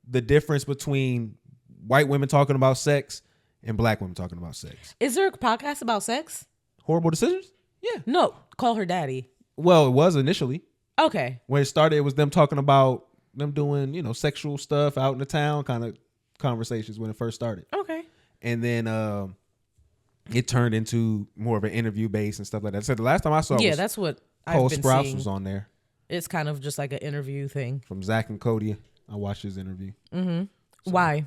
the difference between white women talking about sex and black women talking about sex. Is there a podcast about sex? Horrible Decisions? Yeah. No, Call Her Daddy. Well, it was initially. Okay. When it started, it was them talking about them doing, sexual stuff out in the town, kind of conversations when it first started. Okay. And then it turned into more of an interview base and stuff like that. So the last time I saw that's what Cole I've been Sprouse seeing. was on there. It's kind of just like an interview thing. From Zach and Cody. I watched his interview. Mm-hmm. Why?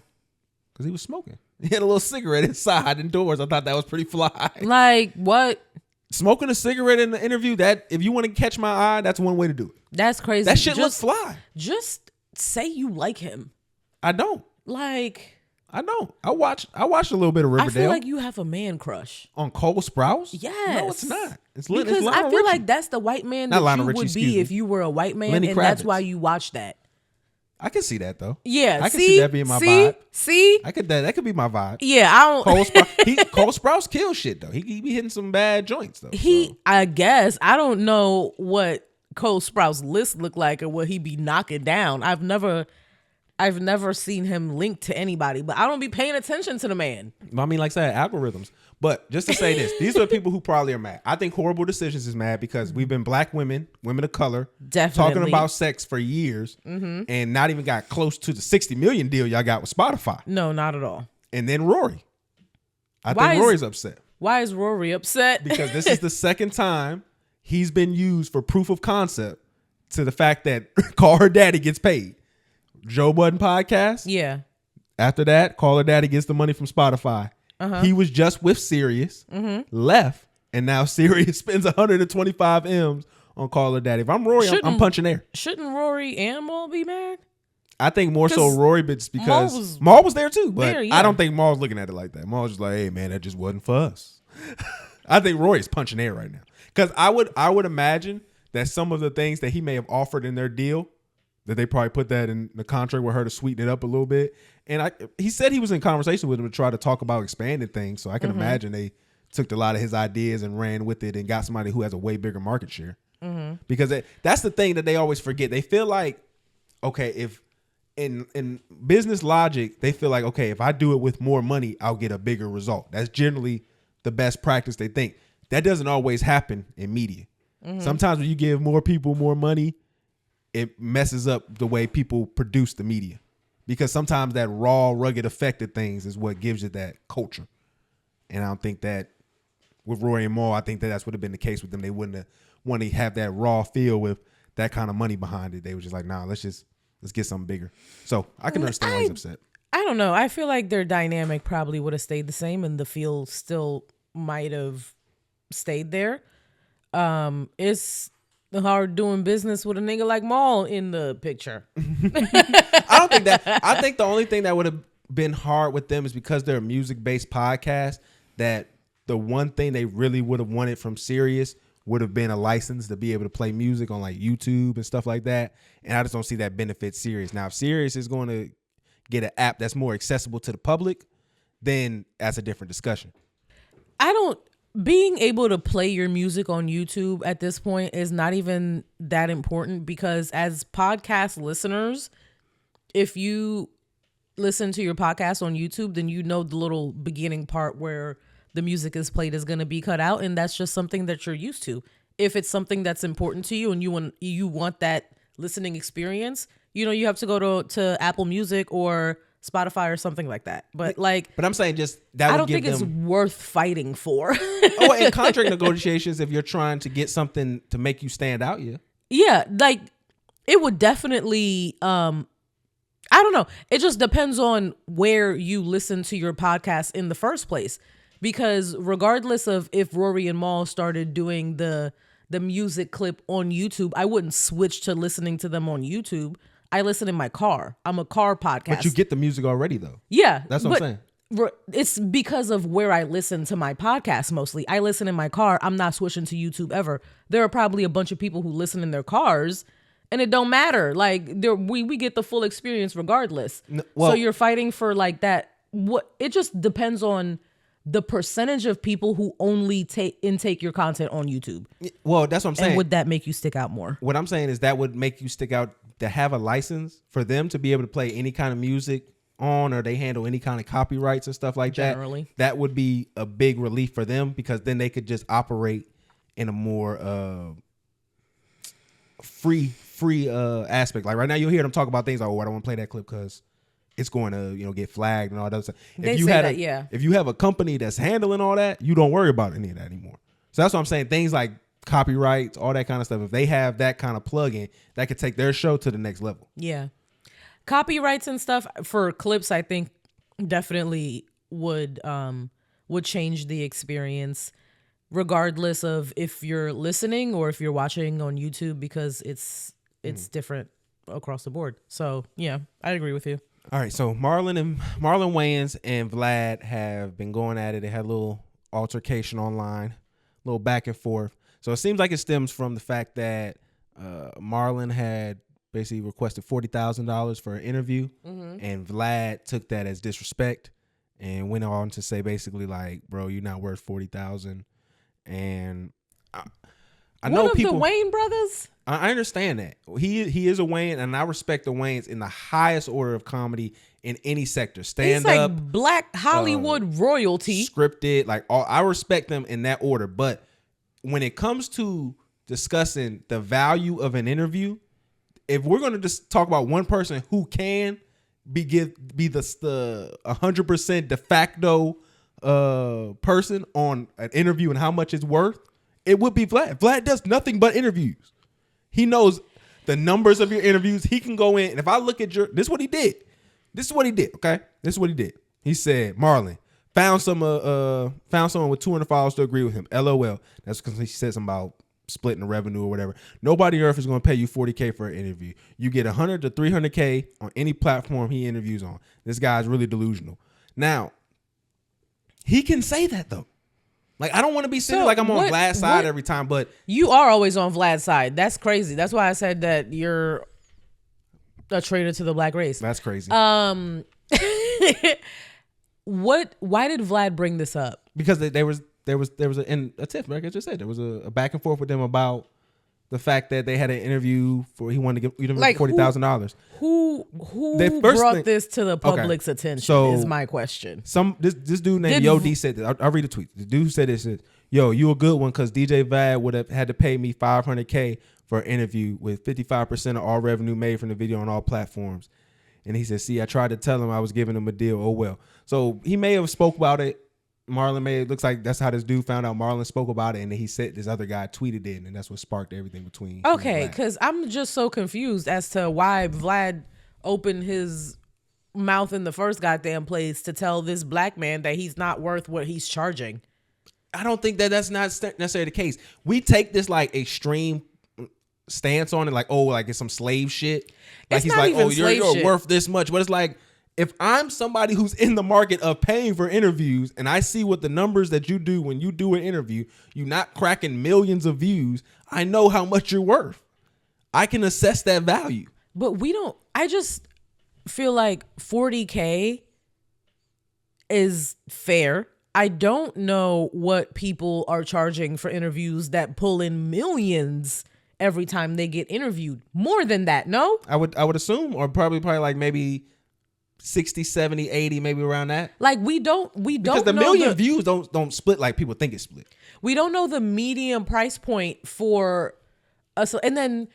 Because he was smoking. He had a little cigarette inside indoors. I thought that was pretty fly. Like, what? Smoking a cigarette in the interview, that if you want to catch my eye, that's one way to do it. That's crazy. That shit looks fly. Just say you like him. I don't. Like, I don't. I watched a little bit of Riverdale. I feel like you have a man crush. On Cole Sprouse? Yes. No, it's not. It's because I feel like that's the white man that you would be if you were a white man, Lenny and Kravitz. That's why you watch that. I can see that though. Yeah, I can see that being my vibe. See, that could be my vibe. Yeah, I don't. Cole Sprouse kills shit though. He be hitting some bad joints though. I guess I don't know what Cole Sprouse list look like or what he be knocking down. I've never seen him linked to anybody, but I don't be paying attention to the man. I mean, like I said, algorithms. But just to say this, these are the people who probably are mad. I think Horrible Decisions is mad because we've been black women of color, definitely talking about sex for years, and not even got close to the 60 million deal y'all got with Spotify. No, not at all. And then Rory. I think Rory's upset. Why is Rory upset? Because this is the second time he's been used for proof of concept to the fact that Call Her Daddy gets paid. Joe Budden podcast. Yeah. After that, Call Her Daddy gets the money from Spotify. He was just with Sirius, left, and now Sirius spends 125 M's on Call Her Daddy. If I'm Rory, I'm punching air. Shouldn't Rory and Maul be mad? I think more so Rory, but it's because Maul was there too. But I don't think Maul's looking at it like that. Maul's just like, hey man, that just wasn't for us. I think Rory's punching air right now. Because I would imagine that some of the things that he may have offered in their deal, that they probably put that in the contract with her to sweeten it up a little bit. And he said he was in conversation with him to try to talk about expanding things. So I can imagine they took a lot of his ideas and ran with it and got somebody who has a way bigger market share. Because that's the thing that they always forget. They feel like, okay, if in business logic, they feel like, okay, if I do it with more money, I'll get a bigger result. That's generally the best practice they think. That doesn't always happen in media. Sometimes when you give more people more money, it messes up the way people produce the media. Because sometimes that raw, rugged effect of things is what gives it that culture. And I don't think that with Rory and Maul, I think that's would have been the case with them. They wouldn't have want to have that raw feel with that kind of money behind it. They were just like, nah, let's get something bigger. So I can understand why he's upset. I don't know. I feel like their dynamic probably would have stayed the same and the feel still might have stayed there. It's hard doing business with a nigga like Maul in the picture. I don't think that. I think the only thing that would have been hard with them is because they're a music-based podcast, that the one thing they really would have wanted from Sirius would have been a license to be able to play music on like YouTube and stuff like that. And I just don't see that benefit Sirius. Now, if Sirius is going to get an app that's more accessible to the public, then that's a different discussion. Being able to play your music on YouTube at this point is not even that important, because as podcast listeners, if you listen to your podcast on YouTube, then you know the little beginning part where the music is played is going to be cut out, and that's just something that you're used to. If it's something that's important to you and you want that listening experience, you have to go to Apple Music or Spotify or something like that. But I'm saying just that would I don't give think them, it's worth fighting for. in contract negotiations, if you're trying to get something to make you stand out, yeah, like it would definitely. I don't know. It just depends on where you listen to your podcast in the first place, because regardless of if Rory and Maul started doing the music clip on YouTube, I wouldn't switch to listening to them on YouTube. I listen in my car. I'm a car podcast. But you get the music already, though. Yeah. That's what I'm saying. It's because of where I listen to my podcast mostly. I listen in my car. I'm not switching to YouTube ever. There are probably a bunch of people who listen in their cars, and it don't matter. Like we get the full experience regardless. So you're fighting for like that. It just depends on the percentage of people who only intake your content on YouTube. Well, that's what I'm saying. And would that make you stick out more? What I'm saying is that would make you stick out, to have a license for them to be able to play any kind of music on, or they handle any kind of copyrights and stuff like Generally. that would be a big relief for them, because then they could just operate in a more free aspect. Like right now, you'll hear them talk about things like, oh, I don't want to play that clip because it's going to get flagged and all that stuff. If you have a company that's handling all that, you don't worry about any of that anymore. So that's what I'm saying. Things like copyrights, all that kind of stuff. If they have that kind of plugin, that could take their show to the next level. Yeah. Copyrights and stuff for clips, I think definitely would change the experience regardless of if you're listening or if you're watching on YouTube, because it's different across the board. So yeah, I agree with you. All right, so Marlon Wayans and Vlad have been going at it. They had a little altercation online, a little back and forth. So it seems like it stems from the fact that Marlon had basically requested $40,000 for an interview, and Vlad took that as disrespect and went on to say basically like, bro, you're not worth $40,000. And I know people. The Wayne brothers? I understand that. He is a Wayne, and I respect the Wayans in the highest order of comedy in any sector. Stand He's up, like Black Hollywood royalty. scripted, like all. I respect them in that order. But when it comes to discussing the value of an interview, if we're going to just talk about one person who can be the 100% de facto person on an interview and how much it's worth, it would be Vlad. Vlad does nothing but interviews. He knows the numbers of your interviews. He can go in, and if I look at this is what he did. Okay, this is what he did. He said, Marlon found someone with 200 followers to agree with him. LOL. That's because he said something about splitting the revenue or whatever. Nobody on earth is going to pay you $40K for an interview. You get $100 to $300K on any platform he interviews on. This guy's really delusional. Now, he can say that though. Like, I don't want to be sitting like I'm on Vlad's side every time, but you are always on Vlad's side. That's crazy. That's why I said that you're a traitor to the black race. That's crazy. Why did Vlad bring this up? Because there was a tiff, like I just said, there was a back and forth with them about the fact that they had an interview he wanted to give them like $40,000. Who brought this to the public's attention? So is my question. This dude named Yo D said this. I'll read a tweet. The dude said this: "Yo, you a good one because DJ Vlad would have had to pay me $500K for an interview with 55% of all revenue made from the video on all platforms." And he said, "See, I tried to tell him I was giving him a deal. Oh well." So he may have spoke about it. It looks like that's how this dude found out. Marlon spoke about it, and then he said this other guy tweeted it, and that's what sparked everything between. Okay, because I'm just so confused as to why Vlad opened his mouth in the first goddamn place to tell this black man that he's not worth what he's charging. I don't think that's not necessarily the case. We take this like extreme stance on it, like, oh, like it's some slave shit. Like it's he's not like, even oh, you're shit. worth this much, but it's like, if I'm somebody who's in the market of paying for interviews and I see what the numbers that you do when you do an interview, you're not cracking millions of views, I know how much you're worth. I can assess that value. But I just feel like $40K is fair. I don't know what people are charging for interviews that pull in millions every time they get interviewed. More than that, no? I would assume, or probably like maybe 60, 70, 80, maybe around that. Like we don't because the million views don't split like people think it's split. We don't know the medium price point for us. And then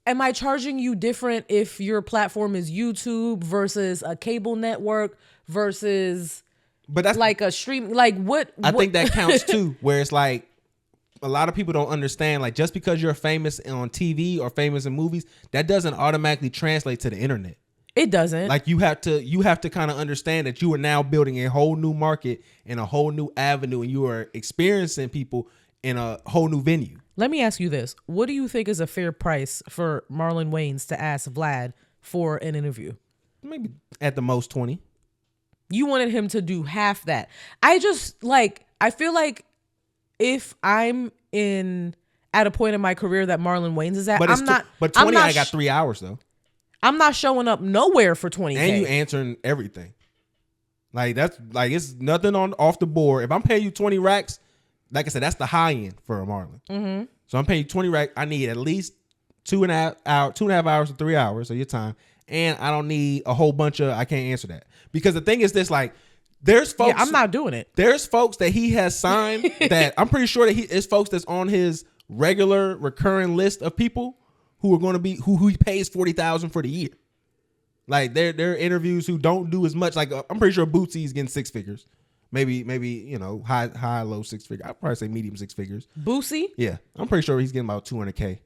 am I charging you different if your platform is YouTube versus a cable network versus that's like a stream? Like what? I think that counts too, where it's like a lot of people don't understand, like just because you're famous on TV or famous in movies, that doesn't automatically translate to the internet. It doesn't. Like you have to kind of understand that you are now building a whole new market and a whole new avenue, and you are experiencing people in a whole new venue. Let me ask you this. What do you think is a fair price for Marlon Wayans to ask Vlad for an interview? Maybe at the most 20. You wanted him to do half that. I feel like if I'm at a point in my career that Marlon Wayans is at, but 20 I got 3 hours though. I'm not showing up nowhere for 20K. And you answering everything. Like that's like it's nothing off the board. If I'm paying you 20 racks, like I said, that's the high end for a Marlon. Mm-hmm. So I'm paying you 20 racks. I need at least 2.5 hours to 3 hours of your time. And I don't need a whole bunch of I can't answer that. Because the thing is this, like, there's folks. Yeah, I'm not doing it. There's folks that he has signed that I'm pretty sure that it's folks that's on his regular recurring list of people who are going to be who he pays $40,000 for the year. Like there are interviews who don't do as much. Like I'm pretty sure Bootsy's getting 6 figures. Maybe you know high low six figure. I'd probably say medium six figures. Boosie? Yeah, I'm pretty sure he's getting about 200K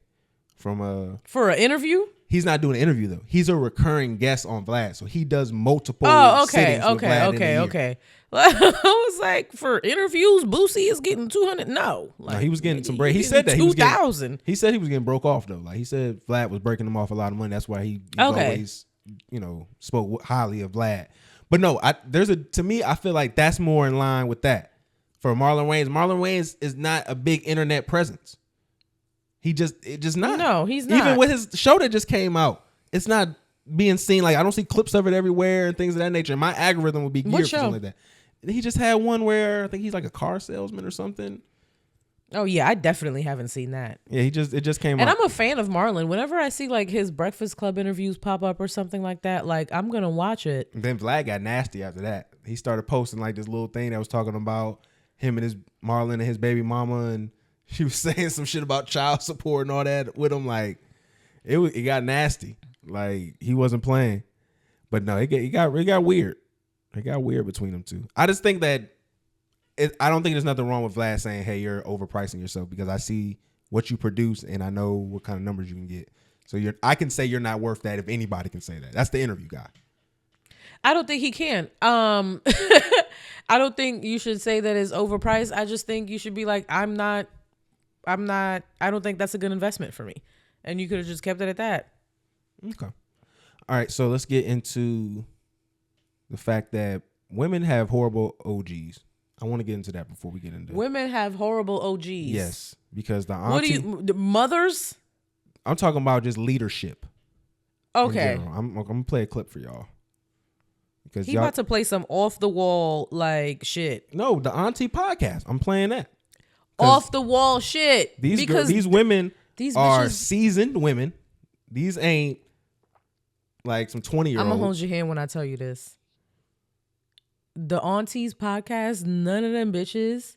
from for an interview. He's not doing an interview though. He's a recurring guest on Vlad, so he does multiple. Oh, sittings with Vlad in a year. okay. I was like, for interviews, Boosie is getting 200. No, Like, he was getting some break. He said that 2,000. He said he was getting broke off though. Like he said, Vlad was breaking him off a lot of money. That's why he always, spoke highly of Vlad. But no, to me, I feel like that's more in line with that for Marlon Wayans. Marlon Wayans is not a big internet presence. It just not. No, he's not. Even with his show that just came out, it's not being seen. Like I don't see clips of it everywhere and things of that nature. My algorithm would be geared for something like that. He just had one where I think he's like a car salesman or something. Oh yeah, I definitely haven't seen that. Yeah, it just came out. And I'm a fan of Marlon. Whenever I see like his Breakfast Club interviews pop up or something like that, like I'm gonna watch it. And then Vlad got nasty after that. He started posting like this little thing that was talking about him and his Marlon and his baby mama, and she was saying some shit about child support and all that with him. Like it got nasty. Like he wasn't playing. But no, it got weird. It got weird between them two. I just think that I don't think there's nothing wrong with Vlad saying, hey, you're overpricing yourself because I see what you produce and I know what kind of numbers you can get. So I can say you're not worth that if anybody can say that. That's the interview guy. I don't think he can. I don't think you should say that it's overpriced. I just think you should be like, I don't think that's a good investment for me. And you could have just kept it at that. Okay. All right. So let's get into the fact that women have horrible OGs. I want to get into that before we get into women have horrible OGs. Yes, because the the mothers? I'm talking about just leadership. Okay. I'm gonna play a clip for y'all. Because he about to play some off the wall like shit. No, the Auntie podcast. I'm playing that. Off the wall shit. These women are bitches, seasoned women. These ain't like some 20-year-olds. I'm gonna hold your hand when I tell you this. The Aunties podcast, none of them bitches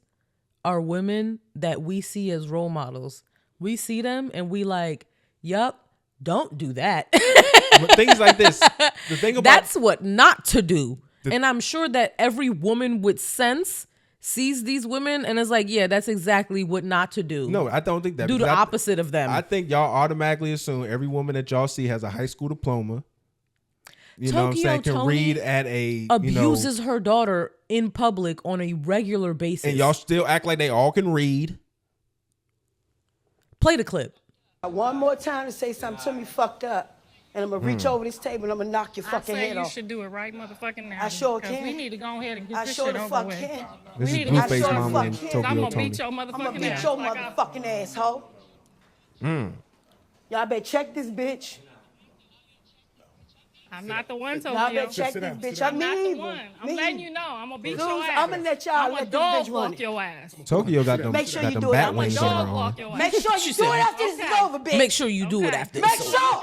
are women that we see as role models. We see them and we like, yup, don't do that. But things like this. The thing about that's what not to do. And I'm sure that every woman with sense sees these women and is like, yeah, that's exactly what not to do. No, I don't think that. Do the opposite of them. I think y'all automatically assume every woman that y'all see has a high school diploma. You know what I'm saying? Can read at a abuses her daughter in public on a regular basis. And y'all still act like they all can read. Play the clip. One more time to say something to me fucked up. And I'm going to reach over this table and I'm going to knock your fucking head off. You should do it right motherfucking now. I sure can. We need to go ahead and get this shit over fuck with. Can. This is Blueface Mama and Tokyo I'm going to Tony. beat your motherfucking ass. I'm going to beat your motherfucking asshole. Y'all better check this bitch. I'm not the one, Tokyo. Y'all better check this bitch. I'm not me the one. I'm Me letting either. you know. I'm going to beat Zeus, your ass. I'm going to let y'all I'm let dog this bitch run walk it. your ass. Tokyo got them, Make sure got you them do it. bat I'm a wings dog on her walk arm. your ass. Make sure you do it after this is over, bitch. Make sure you do it after Make this. sure.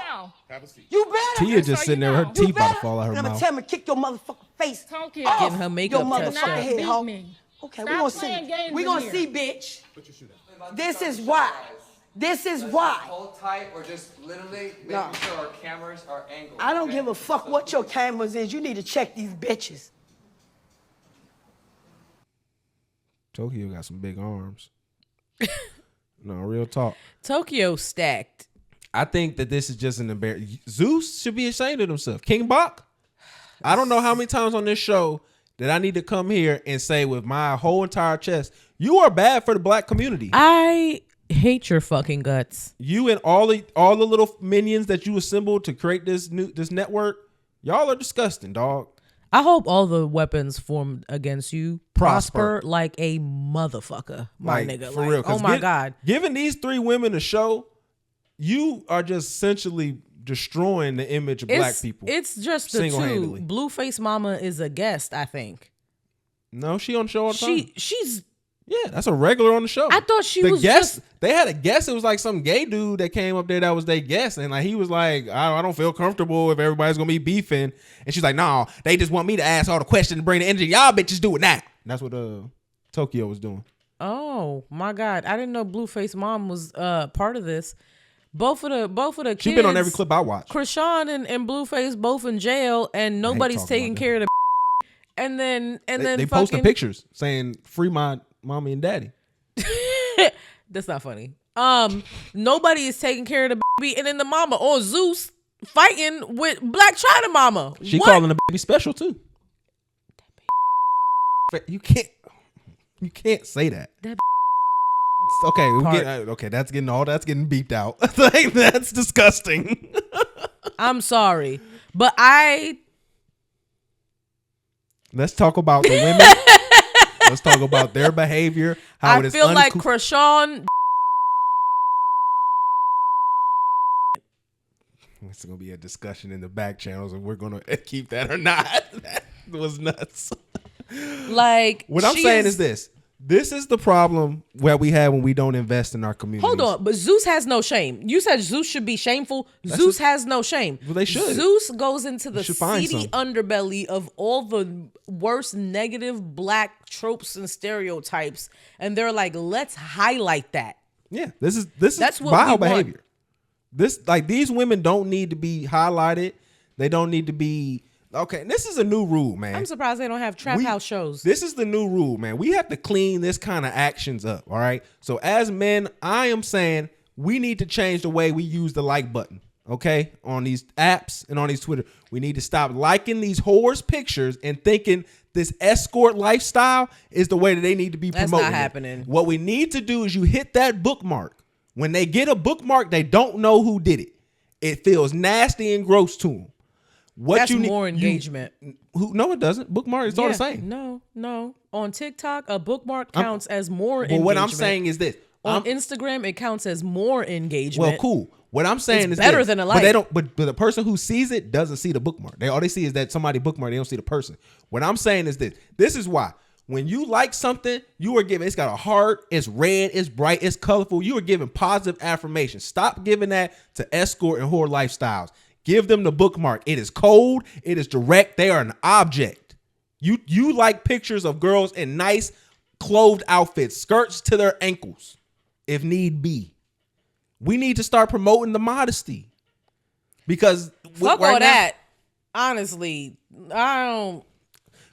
You better. Tia just sitting there, her teeth about to fall out her And I'm going mouth. to tell him to kick your motherfucking face Tokyo. off Getting her makeup your touched motherfucking up. head, ho. me. Okay, Stop we're going to playing see. games We're in going to here. see, bitch. This is why. This is why. Hold tight or just literally making No. sure our cameras are angled. I don't give a fuck what your cameras is. You need to check these bitches. Tokyo got some big arms. No, real talk. Tokyo stacked. I think that this is just an embarrassment. Zeus should be ashamed of himself. King Bach, I don't know how many times on this show that I need to come here and say with my whole entire chest, you are bad for the black community. I hate your fucking guts. You and all the little minions that you assembled to create this network, y'all are disgusting, dog. I hope all the weapons formed against you prosper like a motherfucker, my Like, nigga. for Like, real. oh my God. Giving these three women a show, you are just essentially destroying the image of black people. It's just the two. single-handedly. Blueface Mama is a guest, I think. No, she on the show all the time. She's Yeah, that's a regular on the show. I thought she the was guest. just- They had a guest. It was like some gay dude that came up there that was their guest, and like he was like, I don't feel comfortable if everybody's gonna be beefing. And she's like, no, they just want me to ask all the questions and bring the energy. Y'all bitches do it now. And that's what Tokyo was doing. Oh my God. I didn't know Blueface Mom was part of this. Both of the kids. She's been on every clip I watched. Krishan and Blueface both in jail and nobody's talking taking about care of the And then they posting pictures saying free my mommy and daddy. That's not funny. Nobody is taking care of the baby, and then the mama on Zeus fighting with Black China mama. She What? calling the baby special too. You can't say that. Okay, that's getting beeped out. Like, that's disgusting. I'm sorry, but let's talk about the women. Let's talk about their behavior. How it is feel like Krishan. It's gonna be a discussion in the back channels, and we're gonna keep that or not. That was nuts. Like, what I'm saying is this. This is the problem that we have when we don't invest in our community. Hold on, but Zeus has no shame. You said Zeus should be shameful. Zeus has no shame. Well, they should. Zeus goes into the seedy seedy underbelly of all the worst negative black tropes and stereotypes, and they're like, let's highlight that. Yeah, this is That's what vile we want. behavior. These women don't need to be highlighted. They don't need to be. Okay, this is a new rule, man. I'm surprised they don't have trap house shows. This is the new rule, man. We have to clean this kind of actions up, all right? So as men, I am saying we need to change the way we use the like button, okay? On these apps and on these Twitter. We need to stop liking these whores pictures and thinking this escort lifestyle is the way that they need to be promoting. That's not happening. What we need to do is you hit that bookmark. When they get a bookmark, they don't know who did it. It feels nasty and gross to them. That's more engagement. No, it doesn't. Bookmark is all the same. No. On TikTok, a bookmark counts as more engagement. But what I'm saying is this. On Instagram, it counts as more engagement. Well, cool. What I'm saying is better this. than a like. But they don't. But the person who sees it doesn't see the bookmark. All they see is that somebody bookmarked. They don't see the person. What I'm saying is this. This is why. When you like something, you are giving. It's got a heart. It's red. It's bright. It's colorful. You are giving positive affirmation. Stop giving that to escort and whore lifestyles. Give them the bookmark. It is cold. It is direct. They are an object. You like pictures of girls in nice clothed outfits, skirts to their ankles, if need be. We need to start promoting the modesty. Because fuck all that. Honestly, I don't.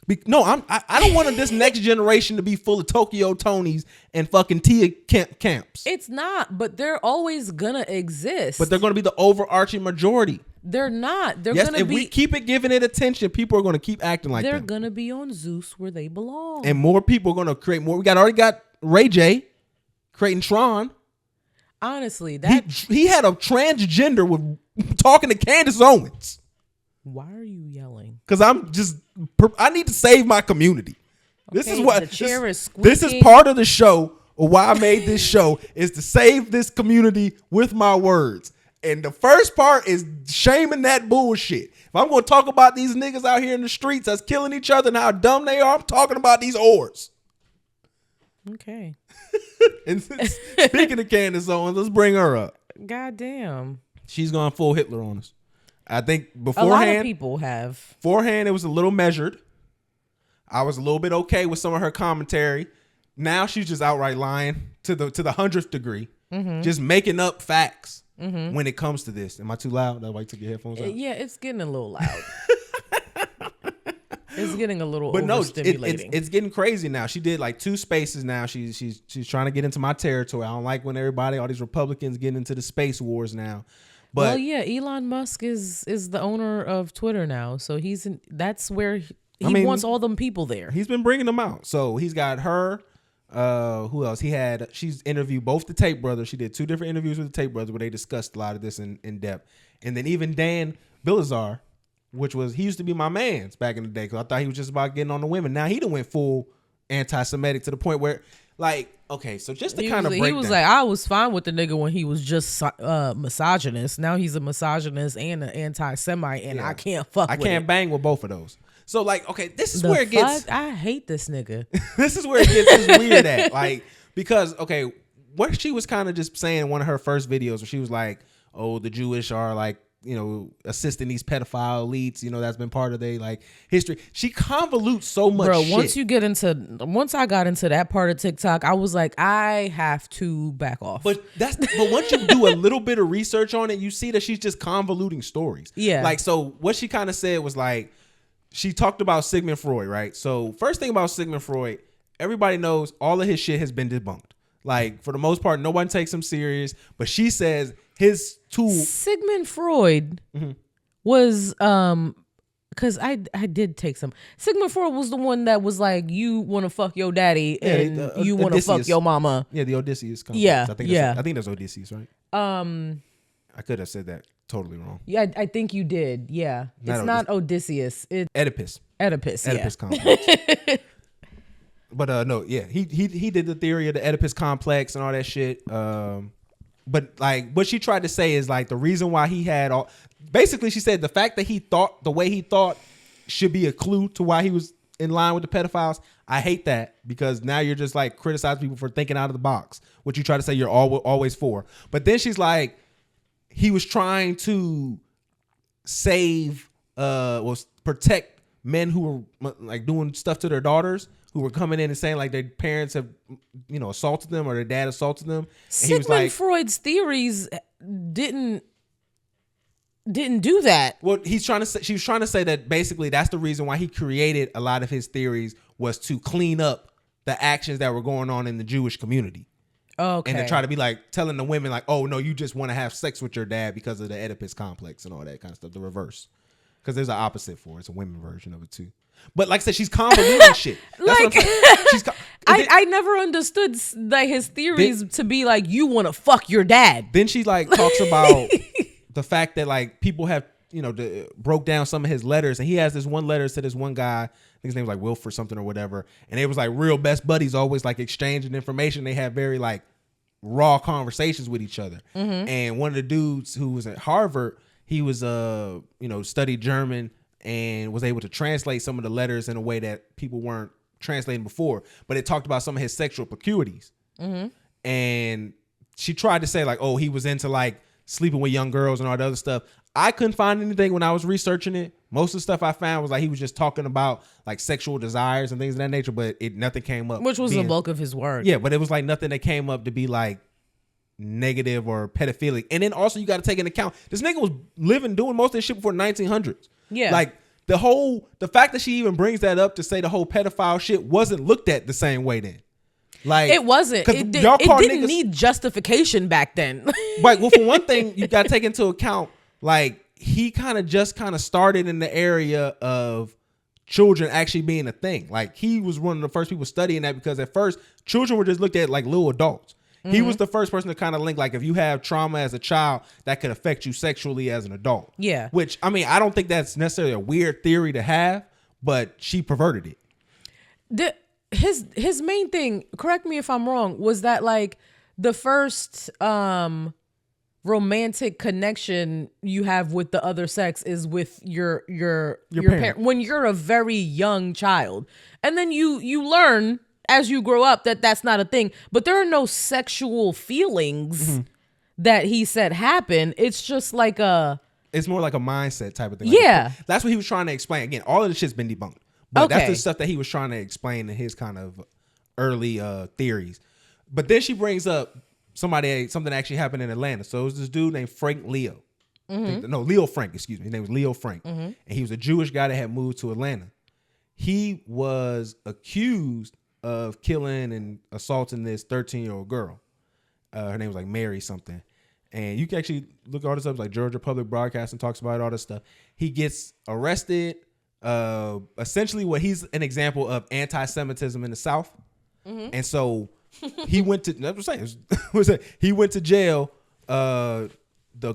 I don't want this next generation to be full of Tokyo Tonys and fucking Tia camps. It's not, but they're always gonna exist. But they're gonna be the overarching majority. They're not. They're gonna if be. we keep it giving it attention, people are gonna keep acting like they're that. gonna be on Zeus where they belong. And more people are gonna create more. We already got Ray J creating Tron. Honestly, that he had a transgender with talking to Candace Owens. Why are you yelling? Because I need to save my community. This is what the chair is squeaking. This is part of the show, or why I made this show, is to save this community with my words. And the first part is shaming that bullshit. If I'm going to talk about these niggas out here in the streets that's killing each other and how dumb they are, I'm talking about these whores. Okay. And speaking of Candace Owens, let's bring her up. Goddamn. She's going full Hitler on us. I think beforehand, a lot of people have. Beforehand, it was a little measured. I was a little bit okay with some of her commentary. Now she's just outright lying to the 100th degree, just making up facts when it comes to this. Am I too loud? That's why you took your headphones out. Yeah, it's getting a little loud. It's getting a little but overstimulating. No, it's getting crazy now. She did like 2 spaces now. She's trying to get into my territory. I don't like when all these Republicans get into the space wars now. But well, yeah, Elon Musk is the owner of Twitter now, so that's where he wants all them people there. He's been bringing them out. So he's got her. Who else? She's interviewed both the Tate brothers. She did 2 different interviews with the Tate brothers where they discussed a lot of this in depth. And then even Dan Bilzar, he used to be my man's back in the day because I thought he was just about getting on the women. Now he done went full anti-Semitic to the point where, like, okay, so just to kind of break he was down. like, I was fine with the nigga when he was just misogynist. Now he's a misogynist and an anti-Semite, and I can't fuck with it. I can't bang with both of those. So, like, okay, this is where it gets. I hate this nigga. This is where it gets just weird at. Like, because, okay, what she was kind of just saying in one of her first videos where she was like, oh, the Jewish are like, assisting these pedophile elites, that's been part of their like history. She convolutes so much shit. Once I got into that part of TikTok, I was like, I have to back off. But once you do a little bit of research on it, you see that she's just convoluting stories. Yeah. Like, so what she kind of said was like, she talked about Sigmund Freud, right? So first thing about Sigmund Freud, everybody knows all of his shit has been debunked. Like for the most part, no one takes him serious. But she says his tool. Sigmund Freud was because I did take some. Sigmund Freud was the one that was like, you want to fuck your daddy and you want to fuck your mama. Yeah, the Odysseus complex. Yeah, I think that's Odysseus, right? I could have said that totally wrong. Yeah, I think you did. Yeah, it's not Odysseus. It's Oedipus. Oedipus. Oedipus complex. But no, yeah, he did the theory of the Oedipus complex and all that shit. But like what she tried to say is like the reason why he had all. Basically, she said the fact that he thought the way he thought should be a clue to why he was in line with the pedophiles. I hate that because now you're just like criticizing people for thinking out of the box, which you try to say you're always for. But then she's like, he was trying to save, protect men who were like doing stuff to their daughters, who were coming in and saying like their parents have, assaulted them or their dad assaulted them. And Sigmund Freud's theories didn't do that. Well, she was trying to say that basically that's the reason why he created a lot of his theories was to clean up the actions that were going on in the Jewish community. Okay. And to try to be like telling the women like, oh no, you just want to have sex with your dad because of the Oedipus complex and all that kind of stuff. The reverse. Because there's an opposite for it. It's a women version of it too. But like I said, she's convoluting shit. That's what I'm saying. I never understood like his theories to be like, you want to fuck your dad. Then she like talks about the fact that like people have, broke down some of his letters, and he has this one letter to this one guy. I think his name was like Wilford something or whatever. And it was like real best buddies, always like exchanging information. They had very like raw conversations with each other. Mm-hmm. And one of the dudes who was at Harvard, he was studied German and was able to translate some of the letters in a way that people weren't translating before. But it talked about some of his sexual proclivities. Mm-hmm. And she tried to say like, oh, he was into like sleeping with young girls and all the other stuff. I couldn't find anything when I was researching it. Most of the stuff I found was like he was just talking about like sexual desires and things of that nature, but nothing came up. Which was the bulk of his work. Yeah, but it was like nothing that came up to be like negative or pedophilic. And then also you got to take into account this nigga was doing most of this shit before the 1900s. Yeah. Like the fact that she even brings that up to say the whole pedophile shit wasn't looked at the same way then. Like it wasn't. It didn't need justification back then. Right. Well, for one thing, you got to take into account like he kind of started in the area of children actually being a thing. Like he was one of the first people studying that because at first children were just looked at like little adults. Mm-hmm. He was the first person to kind of link like if you have trauma as a child that could affect you sexually as an adult. Yeah. Which I mean, I don't think that's necessarily a weird theory to have, but she perverted it. His main thing, correct me if I'm wrong, was that like the first romantic connection you have with the other sex is with your parent when you're a very young child, and then you learn as you grow up that that's not a thing. But there are no sexual feelings that he said happen. It's just like it's more like a mindset type of thing. Yeah, like, that's what he was trying to explain. Again, all of the shit's been debunked. But that's the stuff that he was trying to explain in his kind of early theories. But then she brings up something that actually happened in Atlanta. So it was this dude named Frank Leo. Mm-hmm. Leo Frank, excuse me. His name was Leo Frank. Mm-hmm. And he was a Jewish guy that had moved to Atlanta. He was accused of killing and assaulting this 13-year-old girl. Her name was like Mary something. And you can actually look all this up. Like Georgia Public Broadcasting talks about all this stuff. He gets arrested. Essentially what he's an example of anti-Semitism in the South. Mm-hmm. And so he went to, that's what I'm saying. He went to jail. The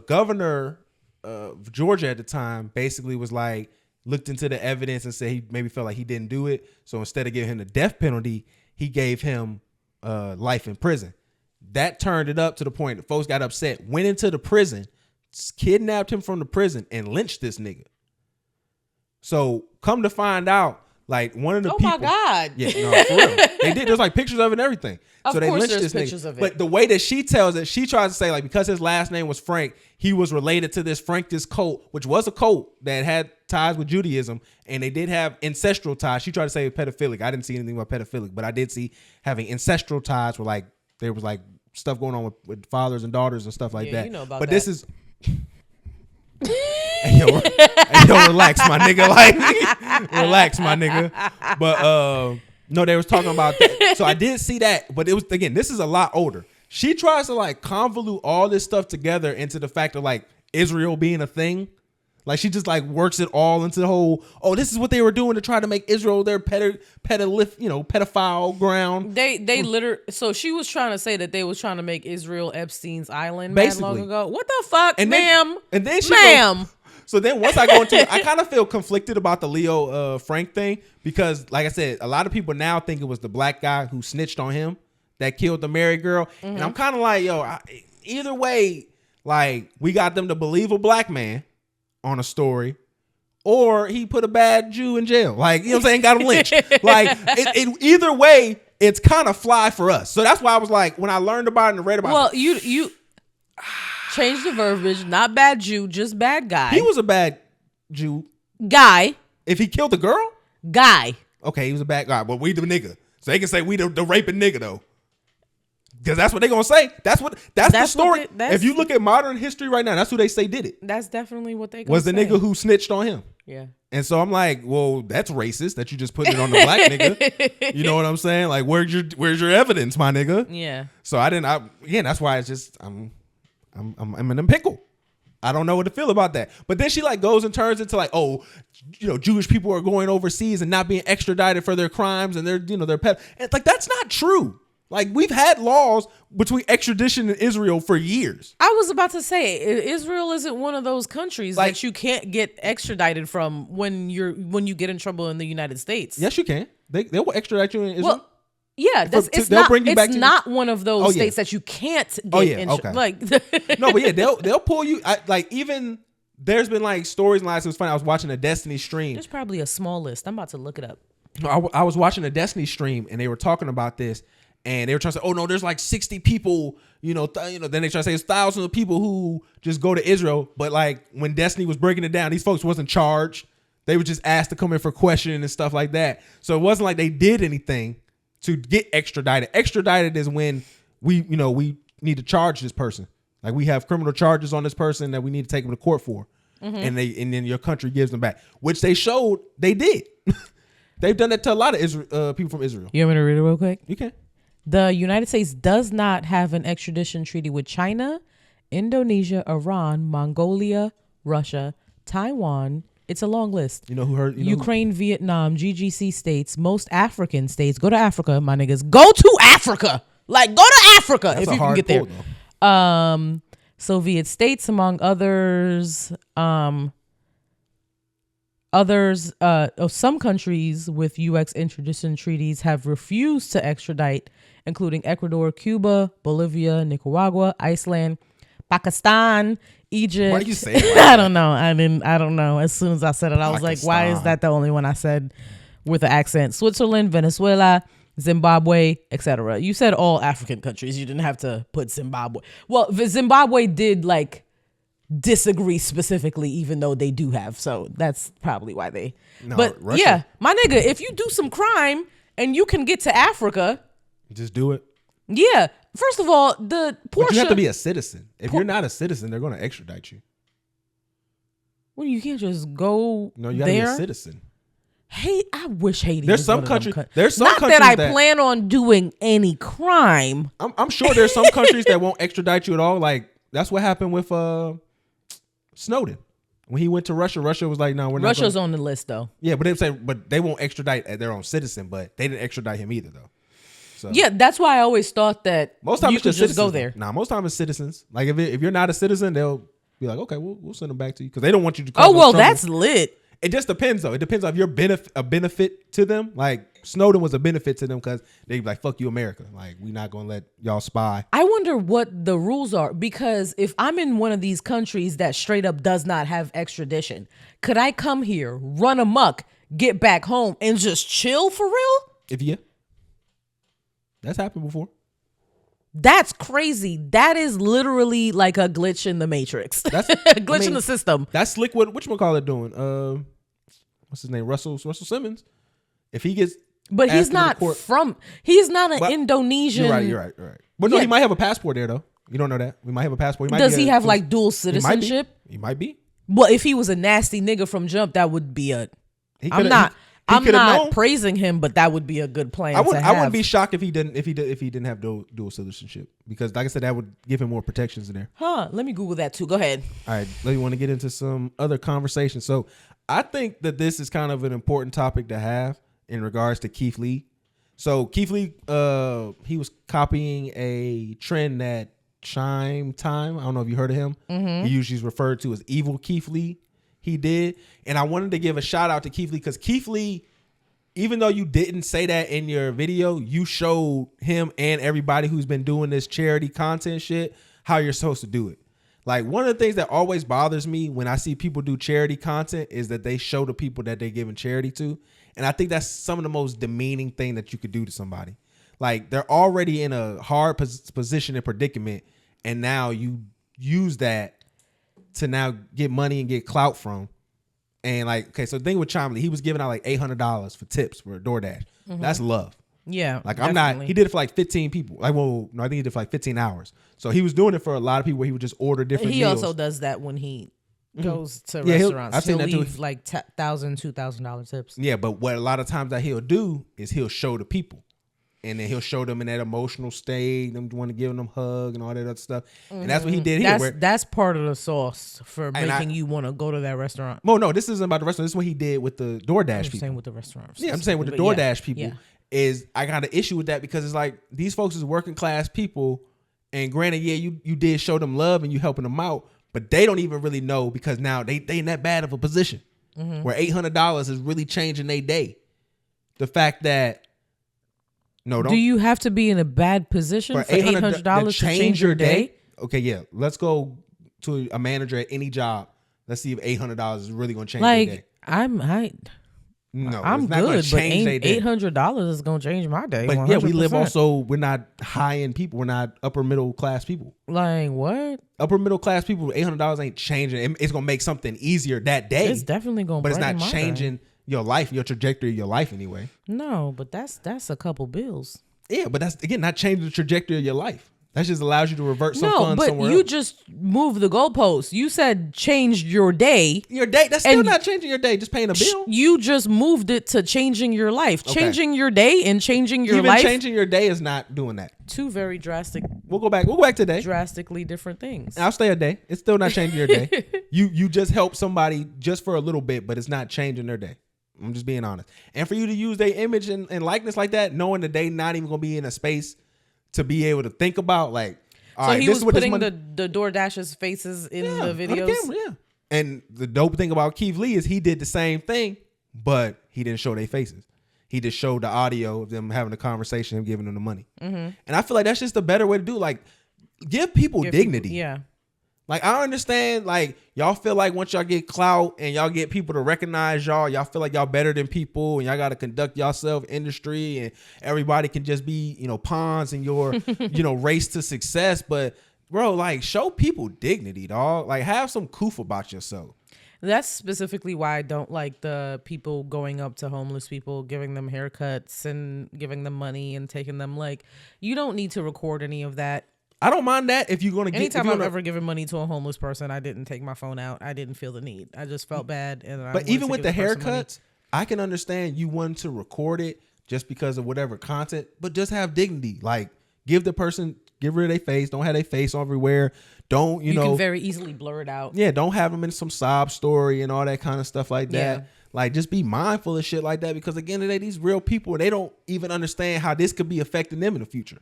governor of Georgia at the time basically was like, looked into the evidence and said he maybe felt like he didn't do it. So instead of giving him the death penalty, he gave him life in prison. That turned it up to the point that folks got upset, went into the prison, kidnapped him from the prison and lynched this nigga. So come to find out, like one of the people. Oh my God. Yeah, no, for real. They did. There's like pictures of it and everything. So they lynched this pictures nigga. of it. But the way that she tells it, she tries to say like because his last name was Frank, he was related to this Frankist cult, which was a cult that had ties with Judaism, and they did have ancestral ties. She tried to say pedophilic. I didn't see anything about pedophilic, but I did see having ancestral ties where like there was like stuff going on with fathers and daughters and stuff like that. You know about but that. this is Hey, yo, relax, my nigga. Like, relax, my nigga. But no, they was talking about that. So I did see that, but it was, again, this is a lot older. She tries to like convolute all this stuff together into the fact of like Israel being a thing. Like she just like works it all into the whole, oh, this is what they were doing to try to make Israel their pedophile ground. They literally, so she was trying to say that they was trying to make Israel Epstein's island Basically. mad long ago. What the fuck, And ma'am? Then she ma'am. goes, so then once I go into it, I kind of feel conflicted about the Leo Frank thing because, like I said, a lot of people now think it was the black guy who snitched on him that killed the married girl. And I'm kind of like, yo, either way, like we got them to believe a black man on a story, or he put a bad Jew in jail. Like, you know what I'm saying? Got him lynched. Like, either way, it's kind of fly for us. So that's why I was like, when I learned about it and read about it. Well, you change the verbiage. Not bad Jew, just bad guy. He was a bad Jew. Guy. If he killed the girl? Guy. Okay, he was a bad guy, but we the nigga. So they can say we the raping nigga, though. Because that's what they gonna say. That's the story. If you look at modern history right now, that's who they say did it. That's definitely what they was the say. Nigga who snitched on him. Yeah. And so I'm like, well, that's racist that you just put it on the black nigga. You know what I'm saying? Like, where's your evidence, my nigga? Yeah. So again, that's why it's just I'm in a pickle. I don't know what to feel about that. But then she like goes and turns into like, oh, you know, Jewish people are going overseas and not being extradited for their crimes and their pet. It's like, that's not true. Like, we've had laws between extradition and Israel for years. I was about to say, Israel isn't one of those countries that you can't get extradited from when you get in trouble in the United States. Yes, you can. They will extradite you in Israel. Well, yeah, it's not one of those states that you can't get okay. Like, no, but yeah, they'll pull you. Even there's been like stories and lies. It was funny. I was watching a Destiny stream. There's probably a small list. I'm about to look it up. I was watching a Destiny stream and they were talking about this. And they were trying to say, oh, no, there's like 60 people, then they try to say it's thousands of people who just go to Israel. But like when Destiny was breaking it down, these folks wasn't charged. They were just asked to come in for questioning and stuff like that. So it wasn't like they did anything to get extradited. Extradited is when we need to charge this person. Like we have criminal charges on this person that we need to take them to court for. Mm-hmm. And then your country gives them back, which they showed they did. They've done that to a lot of people from Israel. You want me to read it real quick? You can. The United States does not have an extradition treaty with China, Indonesia, Iran, Mongolia, Russia, Taiwan. It's a long list. Ukraine, Vietnam, GCC states, most African states. Go to Africa, my niggas. Go to Africa. Like, go to Africa. That's if you can get there. Soviet states, among others. Some countries with U.S. extradition treaties have refused to extradite, including Ecuador, Cuba, Bolivia, Nicaragua, Iceland, Pakistan, Egypt. Why do you say it like I don't know. I don't know. As soon as I said it, I was like, why is that the only one I said with an accent? Switzerland, Venezuela, Zimbabwe, etc. You said all African countries. You didn't have to put Zimbabwe. Well, Zimbabwe did like disagree specifically, even though they do have. So that's probably why they. No, but Russia, yeah, my nigga, if you do some crime and you can get to Africa, just do it. Yeah. First of all, the Portia. But you have to be a citizen. If you're not a citizen, they're going to extradite you. Well, you can't just go. No, you got to be a citizen. Hey, I wish Haiti. There's some countries. There's some not countries that I plan on doing any crime. I'm sure there's some countries that won't extradite you at all. Like that's what happened with Snowden. When he went to Russia, Russia was like, no, we're not. Russia's on the list though. Yeah, but they won't extradite their own citizen, but they didn't extradite him either though. So yeah, that's why I always thought that most time you could just go there. Nah, most time it's citizens. Like if you're not a citizen, they'll be like, okay, we'll send them back to you because they don't want you to. Oh well, that's lit. It just depends though. It depends on if you're a benefit to them. Like Snowden was a benefit to them because they'd be like, fuck you, America. Like we're not gonna let y'all spy. I wonder what the rules are because if I'm in one of these countries that straight up does not have extradition, could I come here, run amok, get back home, and just chill for real? That's happened before. That's crazy. That is literally like a glitch in the Matrix. That's a glitch in the system. That's slick. Whatchamacallit doing? What's his name? Russell Simmons. If he gets, but he's not he's not an Indonesian. You're right. But no, he might have a passport there though. You don't know that. We might have a passport. Does he have like dual citizenship? He might be. Well, if he was a nasty nigga from jump, that would be a. He I'm coulda- not. he I'm coulda not known. praising him, but that would be a good plan. I wouldn't to have. be shocked if he didn't have dual citizenship, because like I said, that would give him more protections in there. Huh? Let me Google that too. Go ahead. All right, let me want to get into some other conversation. So I think that this is kind of an important topic to have in regards to Keith Lee. So Keith Lee, he was copying a trend that Chimetime, I don't know if you heard of him. He usually is referred to as Evil Keith Lee. He did. And I wanted to give a shout out to Keith Lee, because Keith Lee, even though you didn't say that in your video, you showed him and everybody who's been doing this charity content shit how you're supposed to do it. Like, one of the things that always bothers me when I see people do charity content is that they show the people that they're giving charity to. And I think that's some of the most demeaning thing that you could do to somebody. Like, they're already in a hard position and predicament, and now you use that to now get money and get clout from. And like, okay, so the thing with Chimley, he was giving out like $800 for tips for DoorDash. That's love. Yeah. Like, I'm not, he did it for like 15 people. Like, well, no, I think he did it for like 15 hours. So he was doing it for a lot of people where he would just order different He meals. also does that when he goes to Yeah, restaurants. I've seen He'll that too. leave like $1,000, $2,000 tips. Yeah, but what a lot of times that he'll do is he'll show the people. And then he'll show them in that emotional state, them want to give them a hug and all that other stuff. And that's what he did here. That's part of the sauce for And making you want to go to that restaurant. Well, no, this isn't about the restaurant. This is what he did with the DoorDash I'm people. saying with the restaurants. Yeah, I'm saying with the But DoorDash people. Yeah. Is I got an issue with that, because it's like, these folks is working class people, and granted, yeah, you did show them love and you helping them out, but they don't even really know, because now they in that bad of a position where $800 is really changing their day. The fact that Do you have to be in a bad position for $800 to change your day? Okay, yeah. Let's go to a manager at any job. Let's see if $800 is really going to change Like their day. I'm No, I'm it's not gonna good, but change their day. $800 is gonna change my day. But yeah, we live 100%. also, we're not high end people. We're not upper middle class people. Like what? Upper middle class people, $800 ain't changing. It's gonna make something easier that day. It's definitely gonna. but it's not brighten my changing day. your life, your trajectory of your life anyway. No, but that's a couple bills. Yeah, but that's again not changing the trajectory of your life. That just allows you to revert some No, funds but somewhere you else. just moved the goalpost. You said changed your day. Your day, that's still and not changing your day. Just paying a bill. You just moved it to changing your life. Okay. Changing your day and changing your Even life. changing your day is not doing that. Two very drastically We'll go back today. different things. I'll stay a day. It's still not changing your day. You just help somebody just for a little bit, but it's not changing their day. I'm just being honest. And for you to use their image and likeness like that, knowing that they not even gonna be in a space to be able to think about, like, all So right, he this was is what this putting money- the DoorDashers' faces in the on videos. camera, yeah. And the dope thing about Keith Lee is he did the same thing, but he didn't show their faces. He just showed the audio of them having a conversation and giving them the money. And I feel like that's just a better way to do. Like, give people dignity. Yeah. Like, I understand, like, y'all feel like once y'all get clout and y'all get people to recognize y'all feel like y'all better than people and y'all got to conduct yourself industry and everybody can just be, pawns in your, race to success. But, bro, like, show people dignity, dog. Like, have some coof about yourself. That's specifically why I don't like the people going up to homeless people, giving them haircuts and giving them money and taking them. Like, you don't need to record any of that. I don't mind that if you're going to get... Anytime I've ever given money to a homeless person, I didn't take my phone out. I didn't feel the need. I just felt bad. But even with the haircuts, I can understand you wanting to record it just because of whatever content, but just have dignity. Like, give rid of their face. Don't have their face everywhere. Don't, you can very easily blur it out. Yeah, don't have them in some sob story and all that kind of stuff like that. Yeah. Like, just be mindful of shit like that, because at the end of the day, these real people, they don't even understand how this could be affecting them in the future.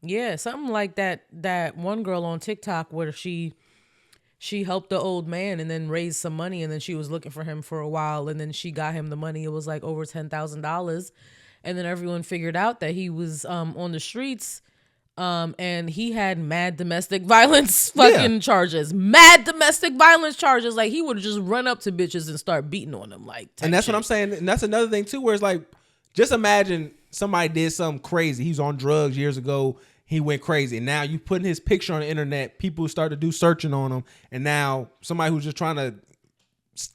Yeah, something like that one girl on TikTok where she helped the old man and then raised some money, and then she was looking for him for a while, and then she got him the money. It was like over $10,000, and then everyone figured out that he was on the streets, and he had mad domestic violence charges. Mad domestic violence charges. Like, he would just run up to bitches and start beating on them. Like, and that's what I'm saying. And that's another thing too, where it's like, just imagine somebody did something crazy. He was on drugs years ago. He went crazy. And now you putting his picture on the internet. People start to do searching on him. And now somebody who's just trying to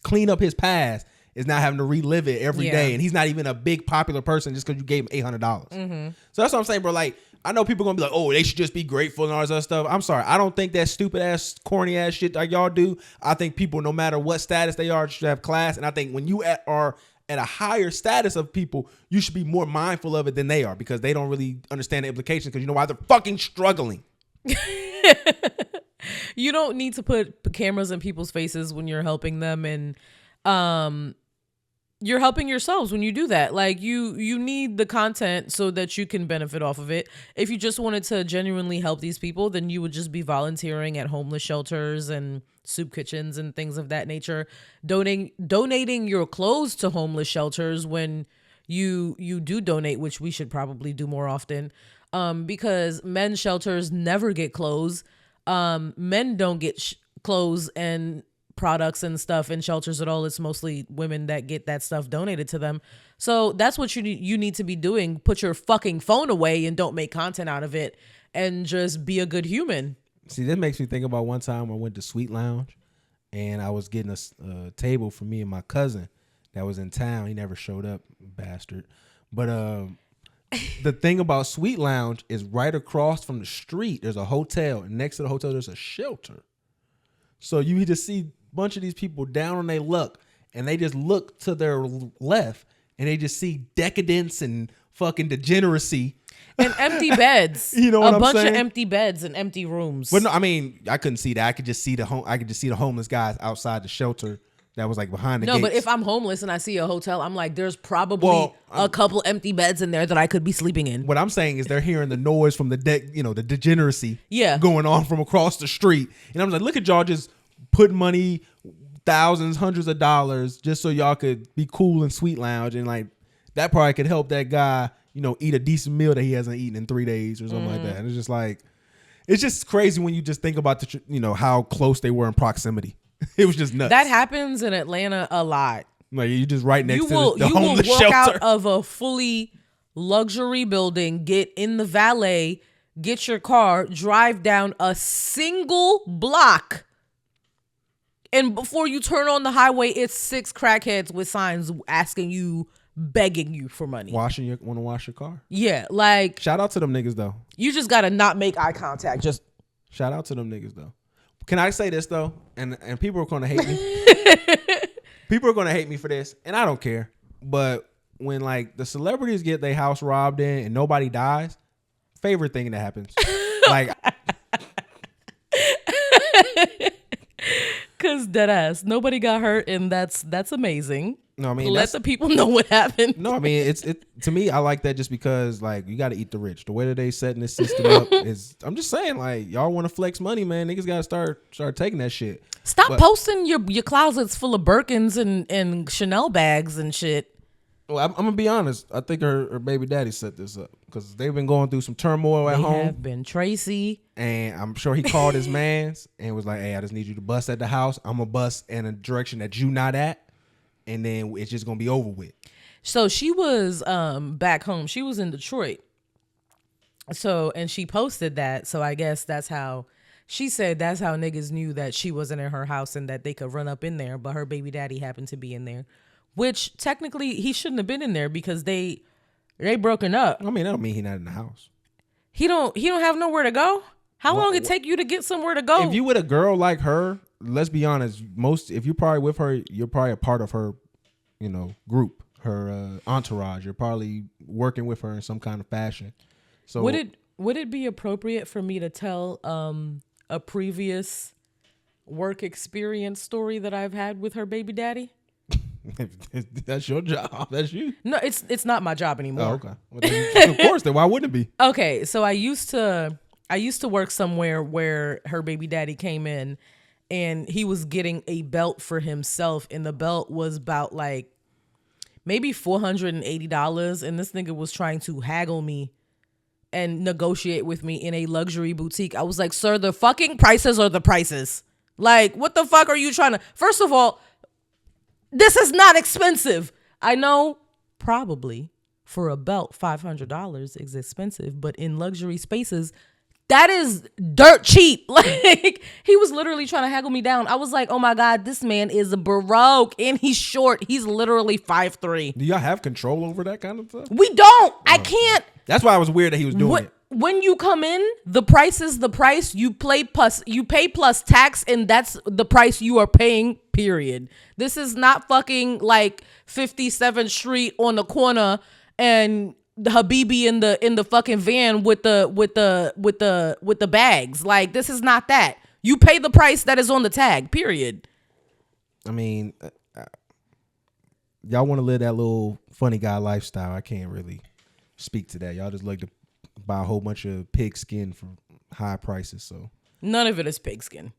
clean up his past is now having to relive it every day. And he's not even a big popular person just because you gave him $800. So that's what I'm saying, bro. Like, I know people gonna be like, oh, they should just be grateful and all this other stuff. I'm sorry. I don't think that stupid ass, corny ass shit like y'all do. I think people, no matter what status they are, should have class. And I think when you are at a higher status of people, you should be more mindful of it than they are, because they don't really understand the implications, because you know why? They're fucking struggling. You don't need to put cameras in people's faces when you're helping them, and you're helping yourselves when you do that. Like you need the content so that you can benefit off of it. If you just wanted to genuinely help these people, then you would just be volunteering at homeless shelters and soup kitchens and things of that nature, donating your clothes to homeless shelters when you do donate, which we should probably do more often, because men's shelters never get clothes. Men don't get clothes and products and stuff in shelters at all. It's mostly women that get that stuff donated to them. So that's what you need to be doing. Put your fucking phone away and don't make content out of it, and just be a good human. See, that makes me think about one time I went to Sweet Lounge, and I was getting a table for me and my cousin that was in town. He never showed up, bastard. But the thing about Sweet Lounge is right across from the street, there's a hotel, and next to the hotel, there's a shelter. So you just see a bunch of these people down on their luck, and they just look to their left, and they just see decadence and fucking degeneracy. And empty beds. You know what I'm bunch saying? of empty beds and empty rooms. But no, I mean, I couldn't see that. I could just see the homeless guys outside the shelter that was like behind the gates. No, but if I'm homeless and I see a hotel, I'm like, there's probably a couple empty beds in there that I could be sleeping in. What I'm saying is they're hearing the noise from the the degeneracy Yeah. going on from across the street. And I'm like, look at y'all just putting money, thousands, hundreds of dollars, just so y'all could be cool in Sweet Lounge. And like, that probably could help that guy, eat a decent meal that he hasn't eaten in 3 days or something like that. And it's just like, it's just crazy when you just think about how close they were in proximity. It was just nuts. That happens in Atlanta a lot. Like, you just right next to the you homeless will walk shelter. out of a fully luxury building, get in the valet, get your car, drive down a single block, and before you turn on the highway, it's 6 crackheads with signs asking you, begging you for money. Want to wash your car? Yeah, like, Shout out to them niggas though. you just gotta not make eye contact. Just Shout out to them niggas though. Can I say this though? And people are gonna hate me. People are gonna hate me for this, and I don't care. But when like the celebrities get their house robbed in and nobody dies, favorite thing that happens. Like, cause deadass, nobody got hurt, and that's amazing. no, I mean Let the people know what happened. No, I mean it's to me, I like that just because like you got to eat the rich. The way that they setting this system up is, I'm just saying, like, y'all want to flex money, man. Niggas got to start taking that shit. Stop posting your closets full of Birkins and Chanel bags and shit. Well, I'm gonna be honest. I think her baby daddy set this up because they've been going through some turmoil at home. Have been Tracy, and I'm sure he called his mans and was like, "Hey, I just need you to bust at the house. I'm gonna bust in a direction that you not at, and then it's just gonna be over with." So she was back home. She was in Detroit. So, and she posted that. So I guess that's how she said that's how niggas knew that she wasn't in her house and that they could run up in there. But her baby daddy happened to be in there, which technically he shouldn't have been in there because they broken up. I mean, that don't mean he not in the house. He don't have nowhere to go. How long it take you to get somewhere to go? If you with a girl like her, let's be honest. If you're probably with her, you're probably a part of her, group, her entourage. You're probably working with her in some kind of fashion. So would it be appropriate for me to tell a previous work experience story that I've had with her baby daddy? That's your job. That's you. No, it's not my job anymore. Oh, okay. Well, then, of course, then why wouldn't it be? Okay, so I used to work somewhere where her baby daddy came in and he was getting a belt for himself, and the belt was about like maybe $480, and this nigga was trying to haggle me and negotiate with me in a luxury boutique. I was like, sir, the fucking prices are the prices. Like, what the fuck are you trying to... First of all, this is not expensive. I know probably for a belt, $500 is expensive, but in luxury spaces, that is dirt cheap. Like, he was literally trying to haggle me down. I was like, oh my God, this man is broke and he's short. He's literally 5'3". Do y'all have control over that kind of stuff? We don't. I can't. That's why it was weird that he was doing it. when you come in, the price is the price. You pay plus tax, and that's the price you are paying, period. This is not fucking like 57th Street on the corner and the Habibi in the fucking van with the bags. Like, this is not that. You pay the price that is on the tag, period. I mean, y'all want to live that little funny guy lifestyle. I can't really speak to that. Y'all just like to buy a whole bunch of pig skin for high prices. So none of it is pig skin.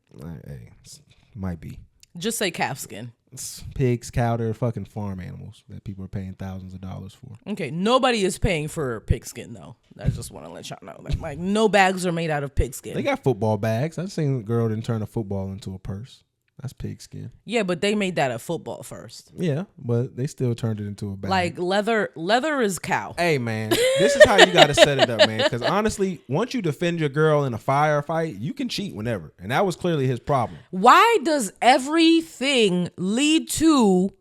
Hey, might be. Just say calf skin. It's pigs, cow, they're fucking farm animals that people are paying thousands of dollars for. Okay, nobody is paying for pig skin though. I just want to let y'all know that, like, no bags are made out of pig skin. They got football bags. I've seen a girl didn't turn a football into a purse. That's pig skin. Yeah, but they made that a football first. Yeah, but they still turned it into a bag. Like leather is cow. Hey, man, this is how you got to set it up, man. Because honestly, once you defend your girl in a firefight, you can cheat whenever. And that was clearly his problem. Why does everything lead to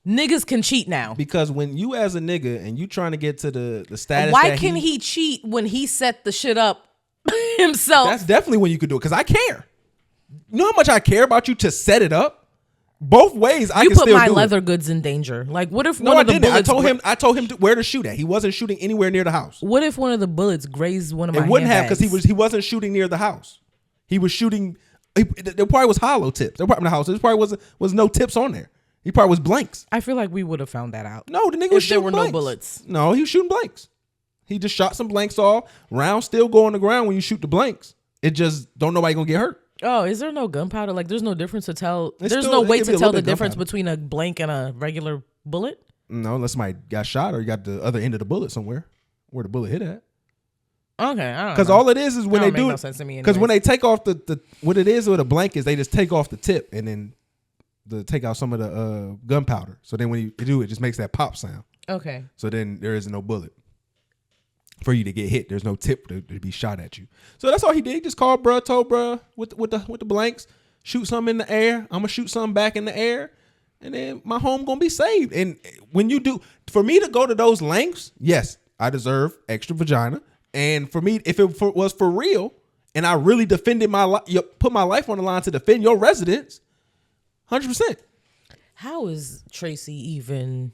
niggas can cheat now? Because when you as a nigga and you trying to get to the status, why can he cheat when he set the shit up himself? That's definitely when you could do it. Because I care. You know how much I care about you to set it up? Both ways, I can still do it. You put my leather goods in danger. Like, what if no, one I of the didn't. bullets... I told him where to shoot at. He wasn't shooting anywhere near the house. What if one of the bullets grazed one of my It wouldn't have, handbags? because he wasn't shooting near the house. He was shooting... There probably was hollow tips. There probably in the house. There probably was no tips on there. He probably was blanks. I feel like we would have found that out. No, the nigga was shooting there were blanks. no bullets. No, he was shooting blanks. He just shot some blanks off. Rounds still go on the ground when you shoot the blanks. It just don't nobody gonna get hurt. Oh, is there no gunpowder? Like, there's no difference to tell. It's There's still- no way it could be to a tell little the bit difference gunpowder. between a blank and a regular bullet. No, unless somebody got shot or you got the other end of the bullet somewhere where the bullet hit at. Okay, I don't Because know. all it is when That they don't do make it. no sense to me Because when anyways. they take off the what it is with a blank is they just take off the tip and then take out some of the gunpowder. So then when you do it, just makes that pop sound. Okay. So then there is no bullet for you to get hit. There's no tip to be shot at you. So that's all he did. He just called bruh, told bruh with the blanks, shoot something in the air. I'm gonna shoot something back in the air, and then my home gonna be saved. And when you do, for me to go to those lengths, yes, I deserve extra vagina. And for me, if it was for real, and I really defended put my life on the line to defend your residence, 100%. How is Tracy even?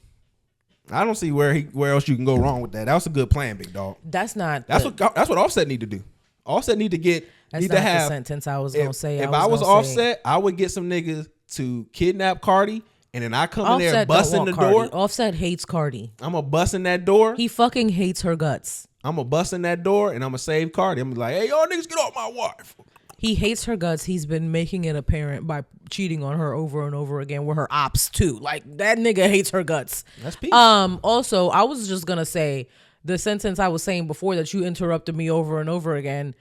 I don't see where else you can go wrong with that. That was a good plan, big dog. That's not. That's what Offset need to do. Offset need to get. That's need not to have. the sentence I was gonna say. If I was Offset, I would get some niggas to kidnap Cardi, and then I come in there Offset busting don't the want Cardi. door. Offset hates Cardi. I'm gonna bust in that door. He fucking hates her guts. I'm gonna bust in that door, and I'm gonna save Cardi. I'm gonna be like, hey, y'all niggas, get off my wife. He hates her guts. He's been making it apparent by cheating on her over and over again with her ops too. Like, that nigga hates her guts. That's peace. Also, I was just gonna say the sentence I was saying before that you interrupted me over and over again.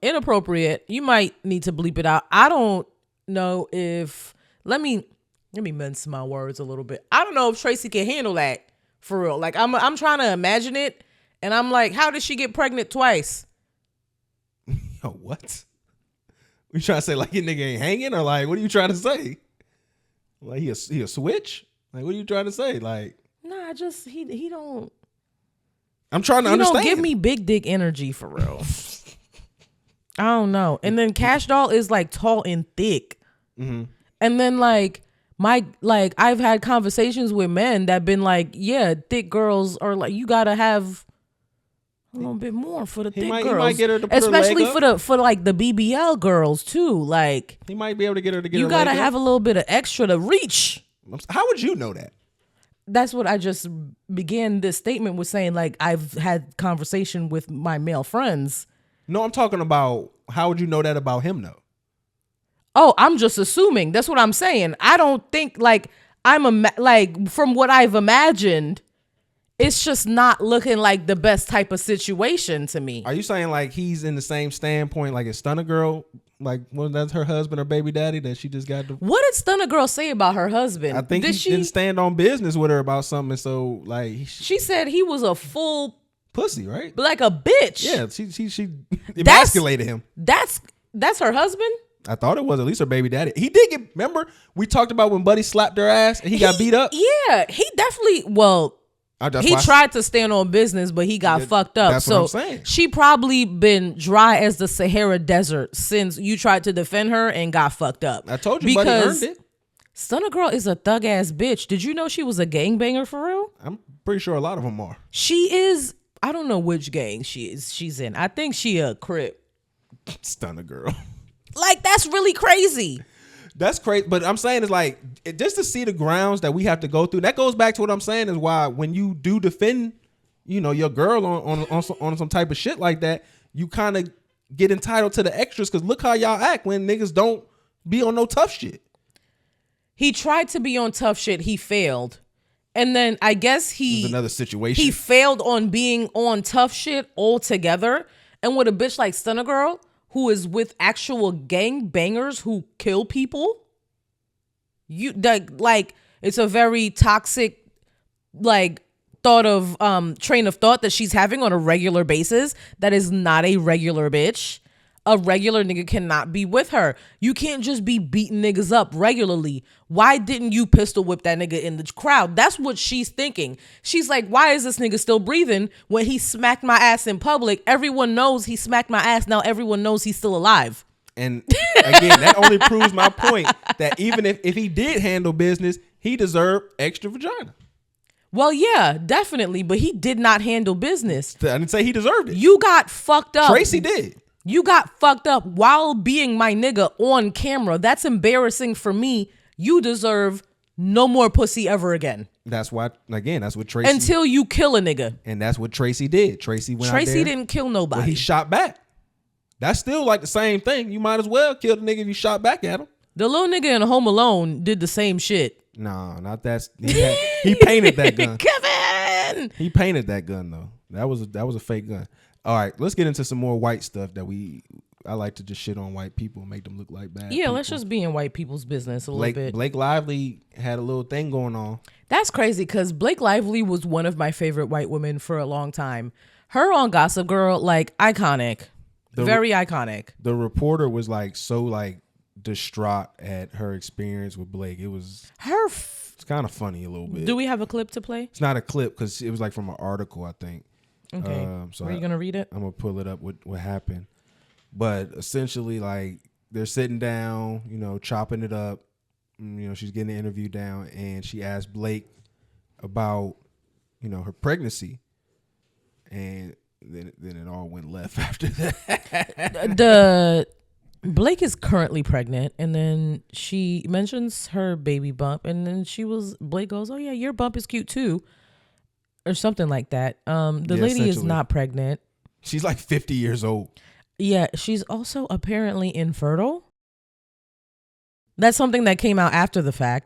Inappropriate. You might need to bleep it out. I don't know if let me mince my words a little bit. I don't know if Tracy can handle that for real. Like, I'm trying to imagine it, and I'm like, how did she get pregnant twice? Yo, what? You trying to say like your nigga ain't hanging, or like what are you trying to say? Like he a switch? Like what are you trying to say? Like Nah, just he don't. I'm trying to He understand. don't give me big dick energy for real. I don't know. And then Cash Doll is like tall and thick. Mm-hmm. And then like I've had conversations with men that been like, yeah, thick girls are like, you gotta have a little bit more for the thick girls. He might get her to put her especially leg up. for like the BBL girls too. Like, He might be able to get her to get you her gotta leg up. have a little bit of extra to reach. How would you know that? That's what I just began this statement with saying. Like, I've had conversation with my male friends. No, I'm talking about how would you know that about him though? Oh, I'm just assuming. That's what I'm saying. I don't think like like from what I've imagined, it's just not looking like the best type of situation to me. Are you saying like he's in the same standpoint like a stunner girl? Like, well, that's her husband or baby daddy that she just got. What did Stunner Girl say about her husband? I think he didn't stand on business with her about something. So like, she said he was a full pussy, right? like a bitch. Yeah, she emasculated him. That's her husband. I thought it was at least her baby daddy. He did get. Remember we talked about when Buddy slapped her ass and he got beat up. Yeah, he definitely. Well, He tried to stand on business, but he got fucked up. That's what I'm saying. She probably been dry as the Sahara Desert since you tried to defend her and got fucked up. I told you, buddy earned it. Stunner Girl is a thug ass bitch. Did you know she was a gangbanger for real? I'm pretty sure a lot of them are. She is. I don't know which gang she's in. I think she a Crip. Stunner Girl. Like, that's really crazy. That's crazy. But I'm saying is like, just to see the grounds that we have to go through. That goes back to what I'm saying is why when you do defend, your girl on some type of shit like that, you kind of get entitled to the extras. Because look how y'all act when niggas don't be on no tough shit. He tried to be on tough shit. He failed. And then I guess another situation. He failed on being on tough shit altogether. And with a bitch like Stunner Girl, who is with actual gang bangers who kill people, it's a very toxic train of thought that she's having on a regular basis. That is not a regular bitch. A regular nigga cannot be with her. You can't just be beating niggas up regularly. Why didn't you pistol whip that nigga in the crowd? That's what she's thinking. She's like, why is this nigga still breathing when he smacked my ass in public? Everyone knows he smacked my ass. Now everyone knows he's still alive. And again, that only proves my point that even if he did handle business, he deserved extra vagina. Well, yeah, definitely. But he did not handle business. I didn't say he deserved it. You got fucked up. Tracy did. You got fucked up while being my nigga on camera. That's embarrassing for me. You deserve no more pussy ever again. That's why, again, that's what Tracy... Until you kill a nigga. And that's what Tracy did. Tracy went out there. Tracy didn't kill nobody. Well, he shot back. That's still like the same thing. You might as well kill the nigga if you shot back at him. The little nigga in Home Alone did the same shit. No, not that. He painted that gun. Kevin! He painted that gun, though. That was a fake gun. All right, let's get into some more white stuff that I like to just shit on white people and make them look like bad people. Let's just be in white people's business a little bit. Blake Lively had a little thing going on. That's crazy because Blake Lively was one of my favorite white women for a long time. Her on Gossip Girl, iconic. Very iconic. The reporter was so distraught at her experience with Blake. It was it's kind of funny a little bit. Do we have a clip to play? It's not a clip because it was from an article, I think. Okay. So are you gonna read it? I'm gonna pull it up. What happened? But essentially, they're sitting down, chopping it up. She's getting the interview down, and she asked Blake about, her pregnancy, and then it all went left after that. Blake is currently pregnant, and then she mentions her baby bump, and then Blake goes, "Oh yeah, your bump is cute too." Or something like that. The lady is not pregnant. She's 50 years old. Yeah, she's also apparently infertile. That's something that came out after the fact.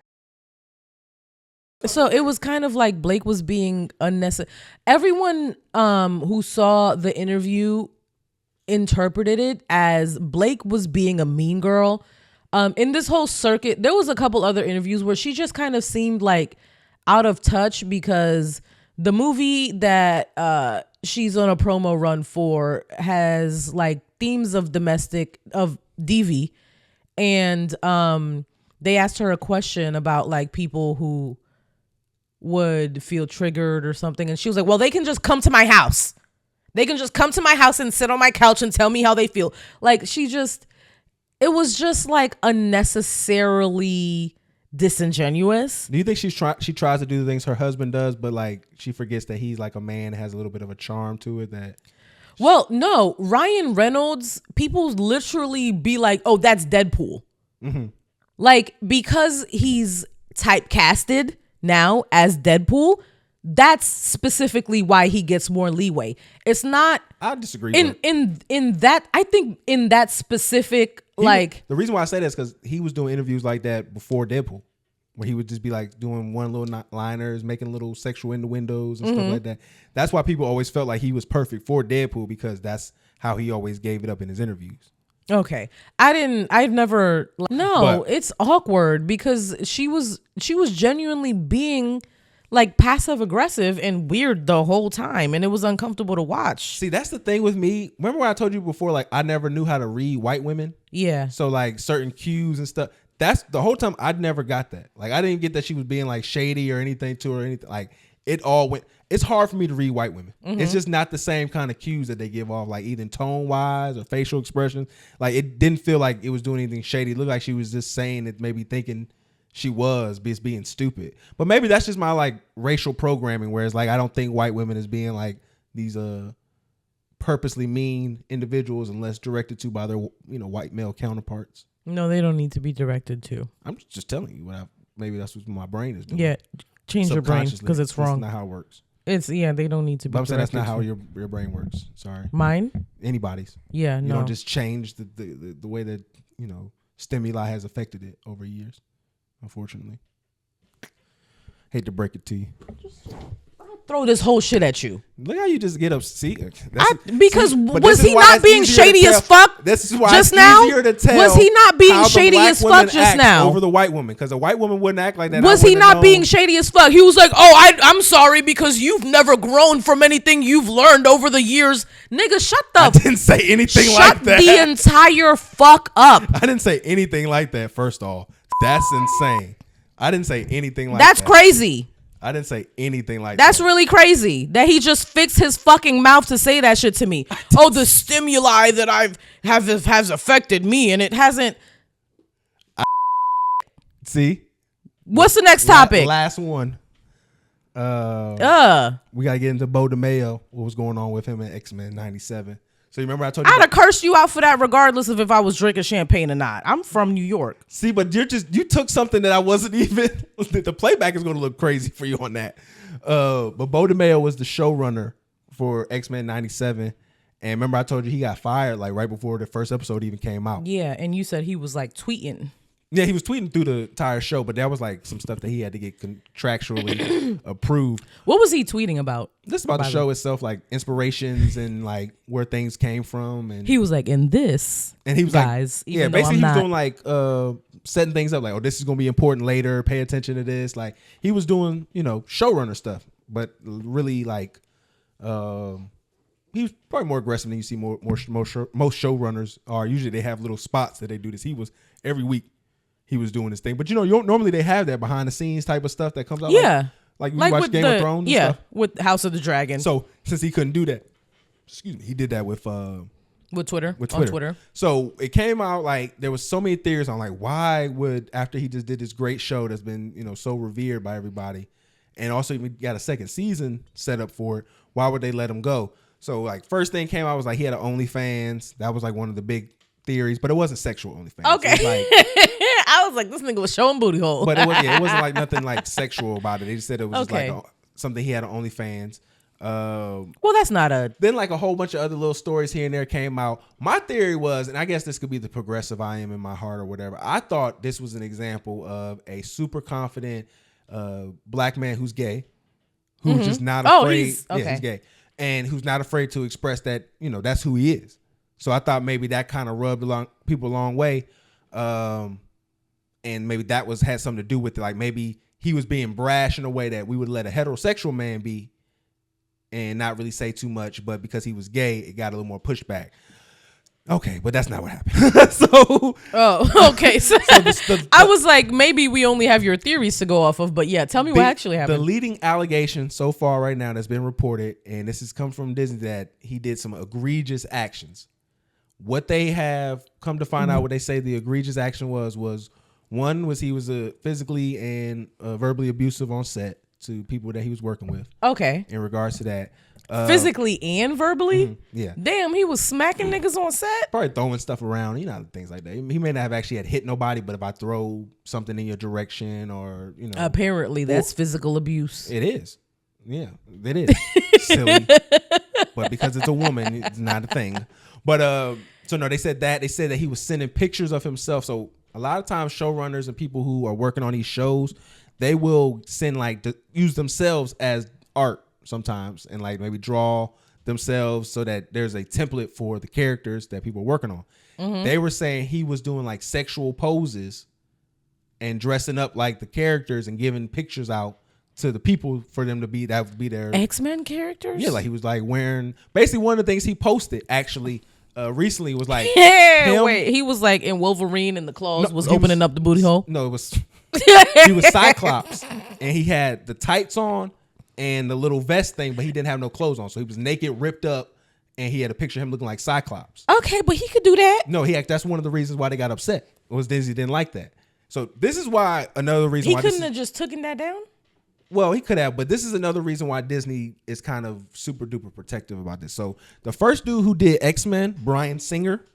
So it was kind of like Blake was being unnecessary. Everyone who saw the interview interpreted it as Blake was being a mean girl. In this whole circuit, there was a couple other interviews where she just kind of seemed out of touch because the movie that she's on a promo run for has themes of DV, and they asked her a question about people who would feel triggered or something, and she was like, well, they can just come to my house. They can just come to my house and sit on my couch and tell me how they feel. It was just unnecessarily disingenuous. Do you think she tries to do the things her husband does, but she forgets that he's a man, has a little bit of a charm to it? Well, no, Ryan Reynolds, people literally be like, oh, that's Deadpool. Mm-hmm. Because he's typecasted now as Deadpool, that's specifically why he gets more leeway. It's not. I disagree. In that, I think in that specific the reason why I say that is because he was doing interviews like that before Deadpool, where he would just be doing one little liners, making little sexual innuendos and stuff like that. That's why people always felt like he was perfect for Deadpool, because that's how he always gave it up in his interviews. Okay. It's awkward because she was genuinely being passive aggressive and weird the whole time, and it was uncomfortable to watch. See, that's the thing with me. Remember when I told you before, I never knew how to read white women? Yeah. So certain cues and stuff. That's the whole time I never got that. I didn't get that she was being shady or anything to her or anything. it all went. It's hard for me to read white women. It's just not the same kind of cues that they give off, like either tone wise or facial expressions. Like it didn't feel like it was doing anything shady. It looked like she was just saying it, maybe thinking she was being stupid. But maybe that's just my like racial programming, where it's like I don't think white women as being like these purposely mean individuals unless directed to by their white male counterparts. No, they don't need to be directed to. I'm just telling you maybe that's what my brain is doing. Yeah, change your brain because it's wrong. That's not how it works. They don't need to be. But I'm saying that's not how to. your brain works. Sorry. Mine? Anybody's. Yeah, You no. don't just change the way that, stimuli has affected it over years, unfortunately. Hate to break it to you. Throw this whole shit at you. Look how you just get up. See, Because was he not being shady as fuck? This is why just it's now? easier to tell. Was he not being how the shady black as women fuck just act now? over the white woman? Because a white woman wouldn't act like that. Was he not being shady as fuck? He was like, "Oh, I'm sorry because you've never grown from anything you've learned over the years." Nigga, shut the. I didn't say anything like that. Shut the entire fuck up. I didn't say anything like that. First off, that's insane. I didn't say anything like that. That's crazy. I didn't say anything like that. That's really crazy that he just fixed his fucking mouth to say that shit to me. Oh, the stimuli that has affected me and it hasn't. See? What's the next topic? Last one. We gotta get into Beau Demayo. What was going on with him in X-Men '97? So you remember I told you? I'd have cursed you out for that regardless of if I was drinking champagne or not. I'm from New York. See, but you took something that I wasn't even. The playback is going to look crazy for you on that. But Beau Demayo was the showrunner for X-Men '97, and remember I told you he got fired like right before the first episode even came out. Yeah, and you said he was like tweeting. Yeah, he was tweeting through the entire show, but that was like some stuff that he had to get contractually approved. What was he tweeting about? This is about the show itself, like inspirations and like where things came from. And he was like, in this, and he was guys, like, yeah, basically he was doing like setting things up, like, oh, this is gonna be important later. Pay attention to this. Like he was doing, showrunner stuff, but really like, he was probably more aggressive than you see most showrunners are. Usually they have little spots that they do this. He was every week. He was doing this thing, but normally they have that behind the scenes type of stuff that comes out. Yeah, like you watch Game of Thrones. Yeah, and stuff. with House of the Dragon. So since he couldn't do that, he did that with Twitter. On Twitter. So it came out like there was so many theories on like why would, after he just did this great show that's been so revered by everybody, and also even got a second season set up for it, why would they let him go? So like first thing came out was like he had an OnlyFans. That was like one of the big theories, but it wasn't sexual OnlyFans. Okay. I was like, this nigga was showing booty hole. But it wasn't like nothing like sexual about it. They just said it was just like something he had on OnlyFans. Well, that's not a. Then like a whole bunch of other little stories here and there came out. My theory was, and I guess this could be the progressive I am in my heart or whatever. I thought this was an example of a super confident black man who's gay, who's just not afraid. He's gay, and who's not afraid to express that that's who he is. So I thought maybe that kind of rubbed people a long way. And maybe that had something to do with it. Like maybe he was being brash in a way that we would let a heterosexual man be and not really say too much. But because he was gay, it got a little more pushback. Okay, but that's not what happened. So okay. So I was like, maybe we only have your theories to go off of. But yeah, tell me what actually happened. The leading allegation so far right now that's been reported, and this has come from Disney, that he did some egregious actions. What they have come to find out, what they say the egregious action was one was he was physically and verbally abusive on set to people that he was working with. Okay. In regards to that. Physically and verbally? Mm-hmm, yeah. Damn, he was smacking niggas on set? Probably throwing stuff around, things like that. He may not have actually had hit nobody, but if I throw something in your direction or, Apparently that's physical abuse. It is. Yeah, it is. Silly. But because it's a woman, it's not a thing. But so no, they said that he was sending pictures of himself. So a lot of times showrunners and people who are working on these shows, they will send use themselves as art sometimes and like maybe draw themselves so that there's a template for the characters that people are working on. Mm-hmm. They were saying he was doing like sexual poses and dressing up like the characters and giving pictures out to the people for them to be, that would be their X-Men characters. Yeah, like he was like wearing, basically one of the things he posted actually recently was like, he was like in Wolverine and the claws was opening up the booty hole. No, it was he was Cyclops and he had the tights on and the little vest thing, but he didn't have no clothes on. So he was naked, ripped up, and he had a picture of him looking like Cyclops. Okay, but he could do that. No, that's one of the reasons why they got upset. Was Disney didn't like that. So this is why another reason He why couldn't have just taken that down. Well, he could have, but this is another reason why Disney is kind of super duper protective about this. So the first dude who did X-Men, Bryan Singer,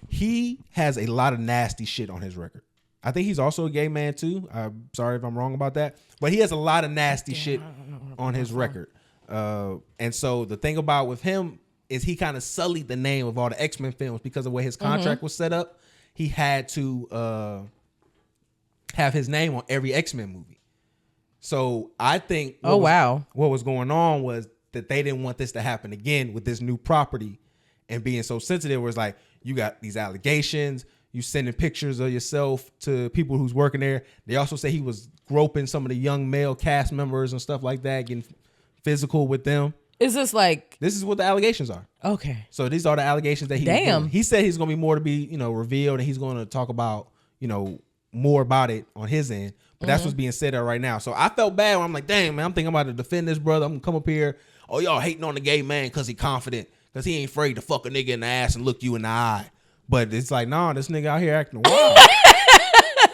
he has a lot of nasty shit on his record. I think he's also a gay man too. I'm sorry if I'm wrong about that, but he has a lot of nasty shit on his record. And so the thing about with him is he kind of sullied the name of all the X-Men films because of the way his contract was set up. He had to have his name on every X-Men movie. So I think what was going on was that they didn't want this to happen again with this new property and being so sensitive where it's like, you got these allegations, you sending pictures of yourself to people who's working there. They also say he was groping some of the young male cast members and stuff like that, getting physical with them. Is this like... This is what the allegations are. Okay. So these are the allegations that he was doing. He said he's going to be more to be, revealed, and he's going to talk about, more about it on his end. But that's what's being said there right now. So I felt bad when I'm like, dang, man, I'm thinking about to defend this brother. I'm going to come up here. Oh, y'all hating on the gay man because he confident. Because he ain't afraid to fuck a nigga in the ass and look you in the eye. But it's like, nah, this nigga out here acting wild.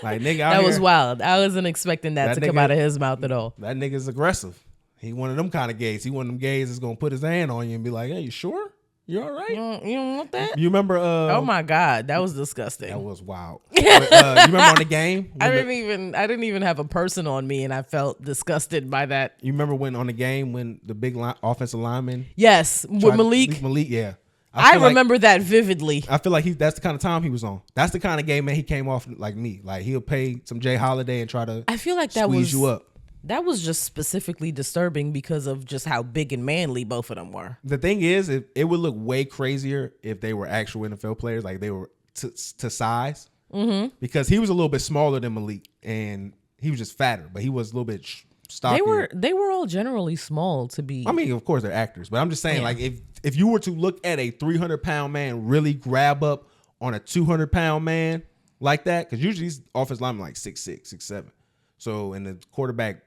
Like, nigga out that here. was wild. I wasn't expecting that to come out of his mouth at all. That nigga's aggressive. He one of them kind of gays. He one of them gays that's going to put his hand on you and be like, hey, you sure? You all right? You don't want that? You remember? Oh my God, that was disgusting. That was wild. But, you remember on the game? I didn't even have a person on me, and I felt disgusted by that. You remember when on the game when the big offensive lineman? Yes, with Malik. Malik, yeah. I remember that vividly. I feel like that's the kind of time he was on. That's the kind of game man he came off like me. Like he'll pay some Jay Holiday and try to. I feel like that squeeze you up. That was just specifically disturbing because of just how big and manly both of them were. The thing is, it would look way crazier if they were actual NFL players, like they were to size. Mm-hmm. Because he was a little bit smaller than Malik, and he was just fatter, but he was a little bit stockier. They were all generally small to be. I mean, of course they're actors, but I'm just saying, like if you were to look at a 300-pound man really grab up on a 200-pound man like that, because usually these offensive linemen like 6'6", 6'7". So and the quarterback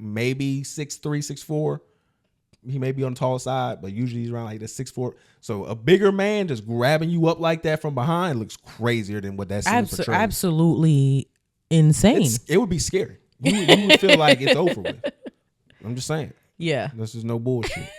maybe 6'3", 6'4". He may be on the tall side, but usually he's around like this 6'4". So a bigger man just grabbing you up like that from behind looks crazier than what that seems portrayed. Absolutely insane. It would be scary. You would feel like it's over with. I'm just saying. Yeah. This is no bullshit.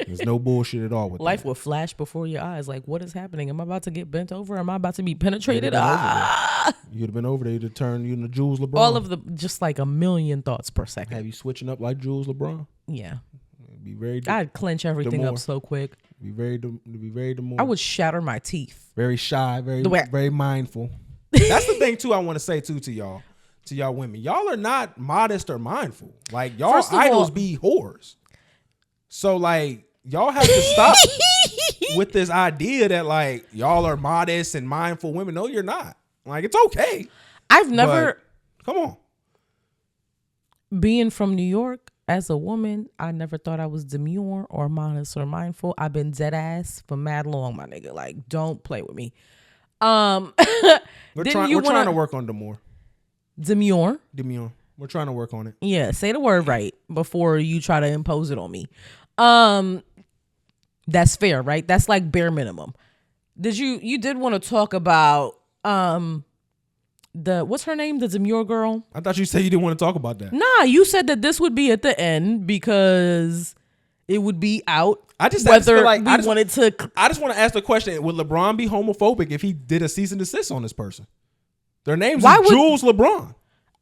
There's no bullshit at all with life that. will flash before your eyes. Like, what is happening? Am I about to get bent over? Am I about to be penetrated? You'd have been over there to turn you into Jules LeBron. All of the, just like a million thoughts per second. Have you switching up like Jules LeBron? Yeah. Be very. I'd clench everything up so quick. Be very demure. I would shatter my teeth. Very shy. Very mindful. That's the thing too. I want to say too to y'all women. Y'all are not modest or mindful. Like y'all idols be whores. So like y'all have to stop with this idea that like y'all are modest and mindful women. No, you're not. Like it's okay. I've never. Come on. Being from New York as a woman, I never thought I was demure or modest or mindful. I've been dead ass for mad long, my nigga. Like, don't play with me. We're trying to work on demure. Demure. We're trying to work on it. Yeah, say the word right before you try to impose it on me. That's fair, right? That's like bare minimum. You did want to talk about what's her name? The demure girl? I thought you said you didn't want to talk about that. Nah, you said that this would be at the end because it would be out. I just want to ask the question: would LeBron be homophobic if he did a cease and desist on this person? Their names is Jules LeBron.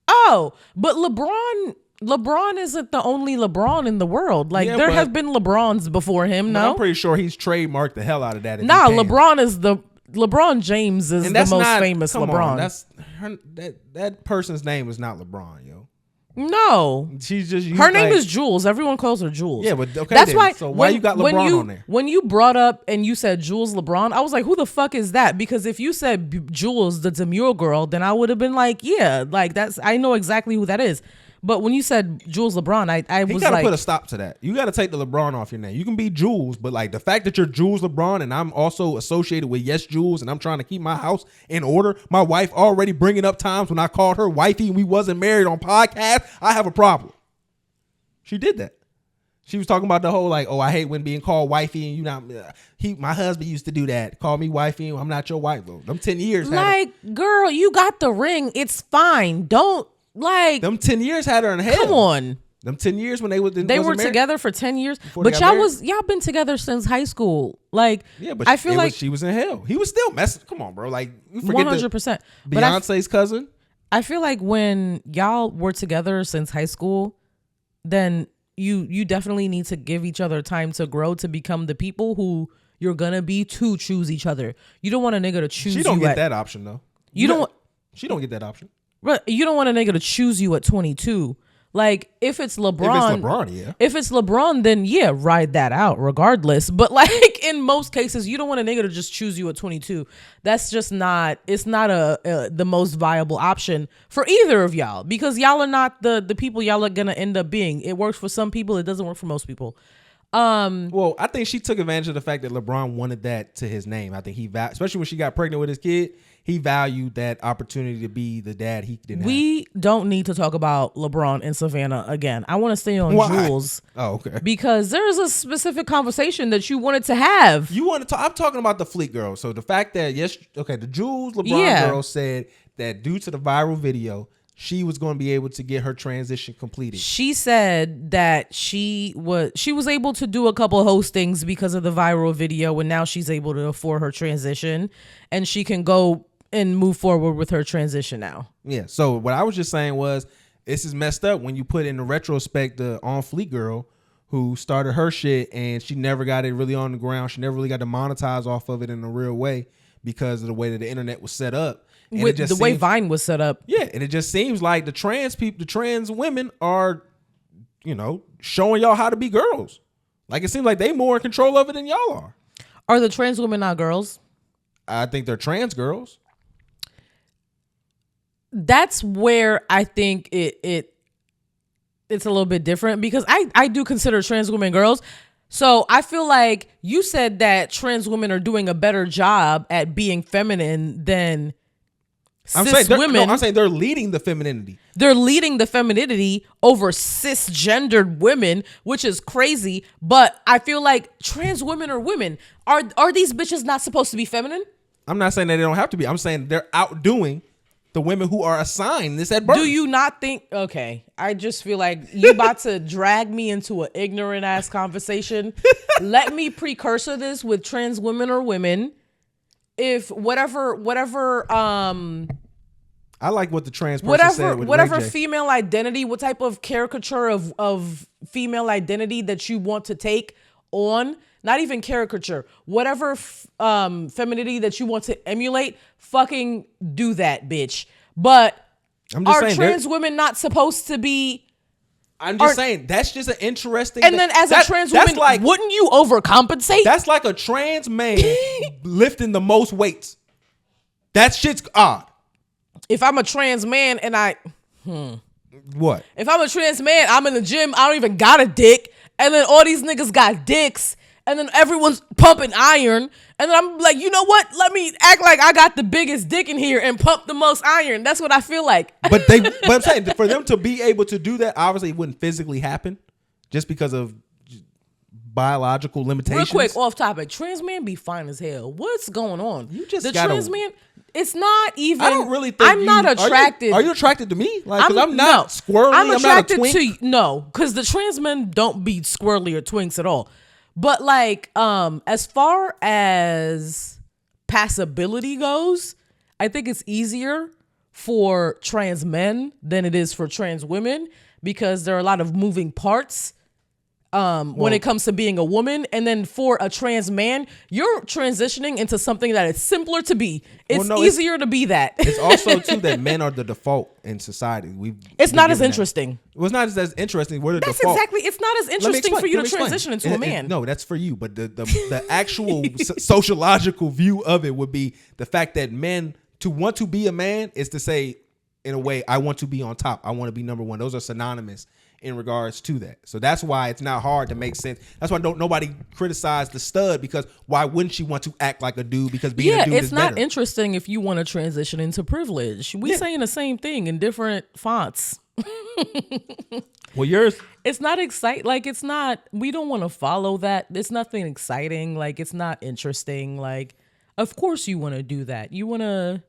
Oh, but LeBron isn't the only LeBron in the world. Like there have been LeBrons before him. No, I'm pretty sure he's trademarked the hell out of that. Nah, LeBron James is the most famous LeBron. That person's name is not LeBron, yo. No, she's just her name is Jules. Everyone calls her Jules. Yeah, but okay, that's why. So why you got LeBron on there? When you brought up and you said Jules LeBron, I was like, who the fuck is that? Because if you said Jules, the demure girl, then I would have been like, yeah, like I know exactly who that is. But when you said Jules LeBron, I was like, you gotta put a stop to that. You gotta take the LeBron off your name. You can be Jules, but like the fact that you're Jules LeBron and I'm also associated with Yes Jules and I'm trying to keep my house in order. My wife already bringing up times when I called her wifey and we wasn't married on podcast. I have a problem. She did that. She was talking about the whole like, oh, I hate when being called wifey and you not. My husband used to do that. Call me wifey. I'm not your wife. Well, them 10 years. Like, girl, you got the ring. It's fine. Don't like. Them 10 years had her in hell. Come on. Them 10 years when they were together for 10 years. Before But y'all been together since high school. Like, yeah, but I feel like she was in hell. He was still messing. Come on, bro. Like, you forget 100%. Beyonce's cousin. I feel like when y'all were together since high school, then you definitely need to give each other time to grow to become the people who you're gonna be to choose each other. You don't want a nigga to choose you. She don't get that option though. She don't get that option. Right. You don't want a nigga to choose you at 22. Like if it's LeBron, yeah. If it's LeBron, then yeah, ride that out regardless. But like in most cases, you don't want a nigga to just choose you at 22. That's just not. It's not the most viable option for either of y'all because y'all are not the people y'all are gonna end up being. It works for some people. It doesn't work for most people. Well, I think she took advantage of the fact that LeBron wanted that to his name. I think especially when she got pregnant with his kid, he valued that opportunity to be the dad he didn't have. We don't need to talk about LeBron and Savannah again. I want to stay on Jules. Oh, okay. Because there's a specific conversation that you wanted to have. You want to talk? I'm talking about the Fleet girl. So the fact that the Jules LeBron girl said that due to the viral video, she was going to be able to get her transition completed. She said that she was able to do a couple hostings because of the viral video, and now she's able to afford her transition, and she can go and move forward with her transition now. Yeah. So what I was just saying was, this is messed up when you put in the retrospect the On Fleet girl who started her shit and she never got it really on the ground. She never really got to monetize off of it in a real way because of the way that the internet was set up. And with the way Vine was set up. Yeah, and it just seems like the trans women are, showing y'all how to be girls. Like it seems like they more in control of it than y'all are. Are the trans women not girls? I think they're trans girls. That's where I think it's a little bit different because I do consider trans women girls. So I feel like you said that trans women are doing a better job at being feminine than cis women. I'm saying they're leading the femininity. They're leading the femininity over cisgendered women, which is crazy. But I feel like trans women are women. Are these bitches not supposed to be feminine? I'm not saying that they don't have to be. I'm saying they're outdoing the women who are assigned this at birth. Do you not think? Okay, I just feel like you about to drag me into an ignorant ass conversation. Let me precursor this with trans women or women. If whatever I like what the trans person said with whatever female identity, what type of caricature of female identity that you want to take on, not even caricature, whatever femininity that you want to emulate, fucking do that, bitch. But are trans women not supposed to be? I'm just saying that's just an interesting. And then as a trans woman, wouldn't you overcompensate? That's like a trans man lifting the most weights. That shit's odd. If I'm a trans man and What? If I'm a trans man, I'm in the gym, I don't even got a dick, and then all these niggas got dicks, and then everyone's pumping iron, and then I'm like, you know what? Let me act like I got the biggest dick in here and pump the most iron. That's what I feel like. But I'm saying for them to be able to do that, obviously it wouldn't physically happen just because of biological limitations. Real quick, off topic. Trans men be fine as hell. What's going on? You just the gotta, trans man. It's not even. I don't really think I'm not attracted. Are you attracted to me? Like, because I'm not squirrely. I'm attracted not a twink. no, because the trans men don't be squirrely or twinks at all. But like, as far as passability goes, I think it's easier for trans men than it is for trans women because there are a lot of moving parts. When it comes to being a woman, and then for a trans man, you're transitioning into something that is simpler to be. It's easier to be that. It's also too that men are the default in society. It's not as interesting. Well, it's not as interesting. We're the That's default. Exactly. It's not as interesting for you to transition into a man. No, that's for you. But the actual sociological view of it would be the fact that men to want to be a man is to say, in a way, I want to be on top. I want to be number one. Those are synonymous in regards to that. So that's why it's not hard to make sense. That's why nobody criticize the stud, because why wouldn't she want to act like a dude? Because being a dude is better. It's not interesting if you want to transition into privilege. We saying the same thing in different fonts. Well, yours. It's not exciting. Like, it's not, we don't want to follow that. It's nothing exciting. Like, it's not interesting. Like, of course you want to do that. You want to,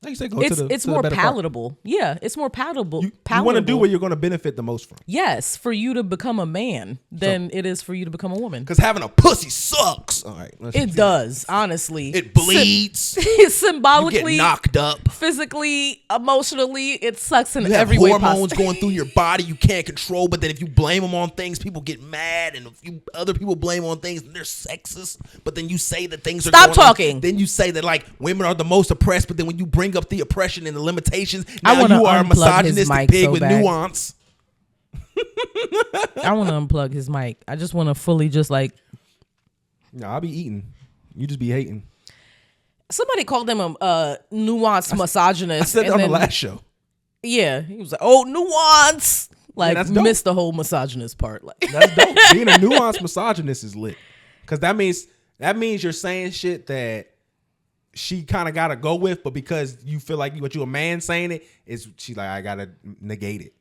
Like you said, go it's to the more better part. palatable. Yeah, it's more palatable. You want to do what you're going to benefit the most from. Yes, for you to become a man than it is for you to become a woman. Because having a pussy sucks. All right. It does, honestly. It bleeds. Symbolically, You get knocked up. physically, emotionally, it sucks in You have every way hormones possible. going through your body you can't control, but then if you blame them on things, people get mad, and if other people blame on things, and they're sexist. But then you say that things are Stop going on. talking. Then you say that like women are the most oppressed, but then when you bring up the oppression and the limitations, now wanna you are a unplug his misogynistic mic pig so with bad. nuance. I want to unplug his mic. I just want to fully just like. No, I'll be eating. You just be hating. Somebody called him a nuanced misogynist. I said that and on the then- last show. Yeah, he was like, "Oh, nuance." Like, that's dope. missed the whole misogynist part. Like, That's dope. Being a nuanced misogynist is lit. Because that means you're saying shit that she kind of got to go with, but because you feel like you a man saying it, she's like, I got to negate it.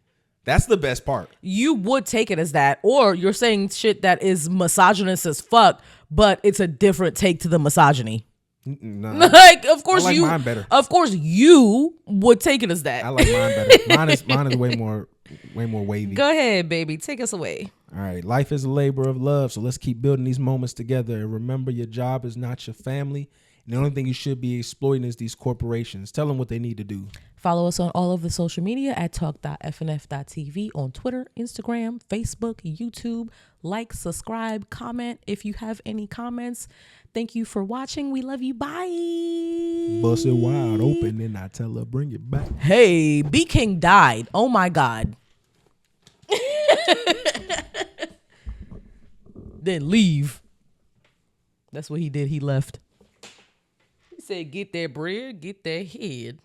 That's the best part. you would take it as that, or you're saying shit that is misogynist as fuck, but it's a different take to the misogyny. No, Like, of course I like you, mine better. of course you would take it as that. I like mine better. Mine is way more wavy. Go ahead, baby, take us away. All right, life is a labor of love, so let's keep building these moments together. And remember, your job is not your family. And the only thing you should be exploiting is these corporations. Tell them what they need to do. Follow us on all of the social media at talk.fnf.tv on Twitter, Instagram, Facebook, YouTube. Like, subscribe, comment if you have any comments. Thank you for watching. We love you. Bye. Bust it wide open, and I tell her, bring it back. Hey, B King died. Oh my God. Then leave. That's what he did. He left. He said, get that bread, get that head.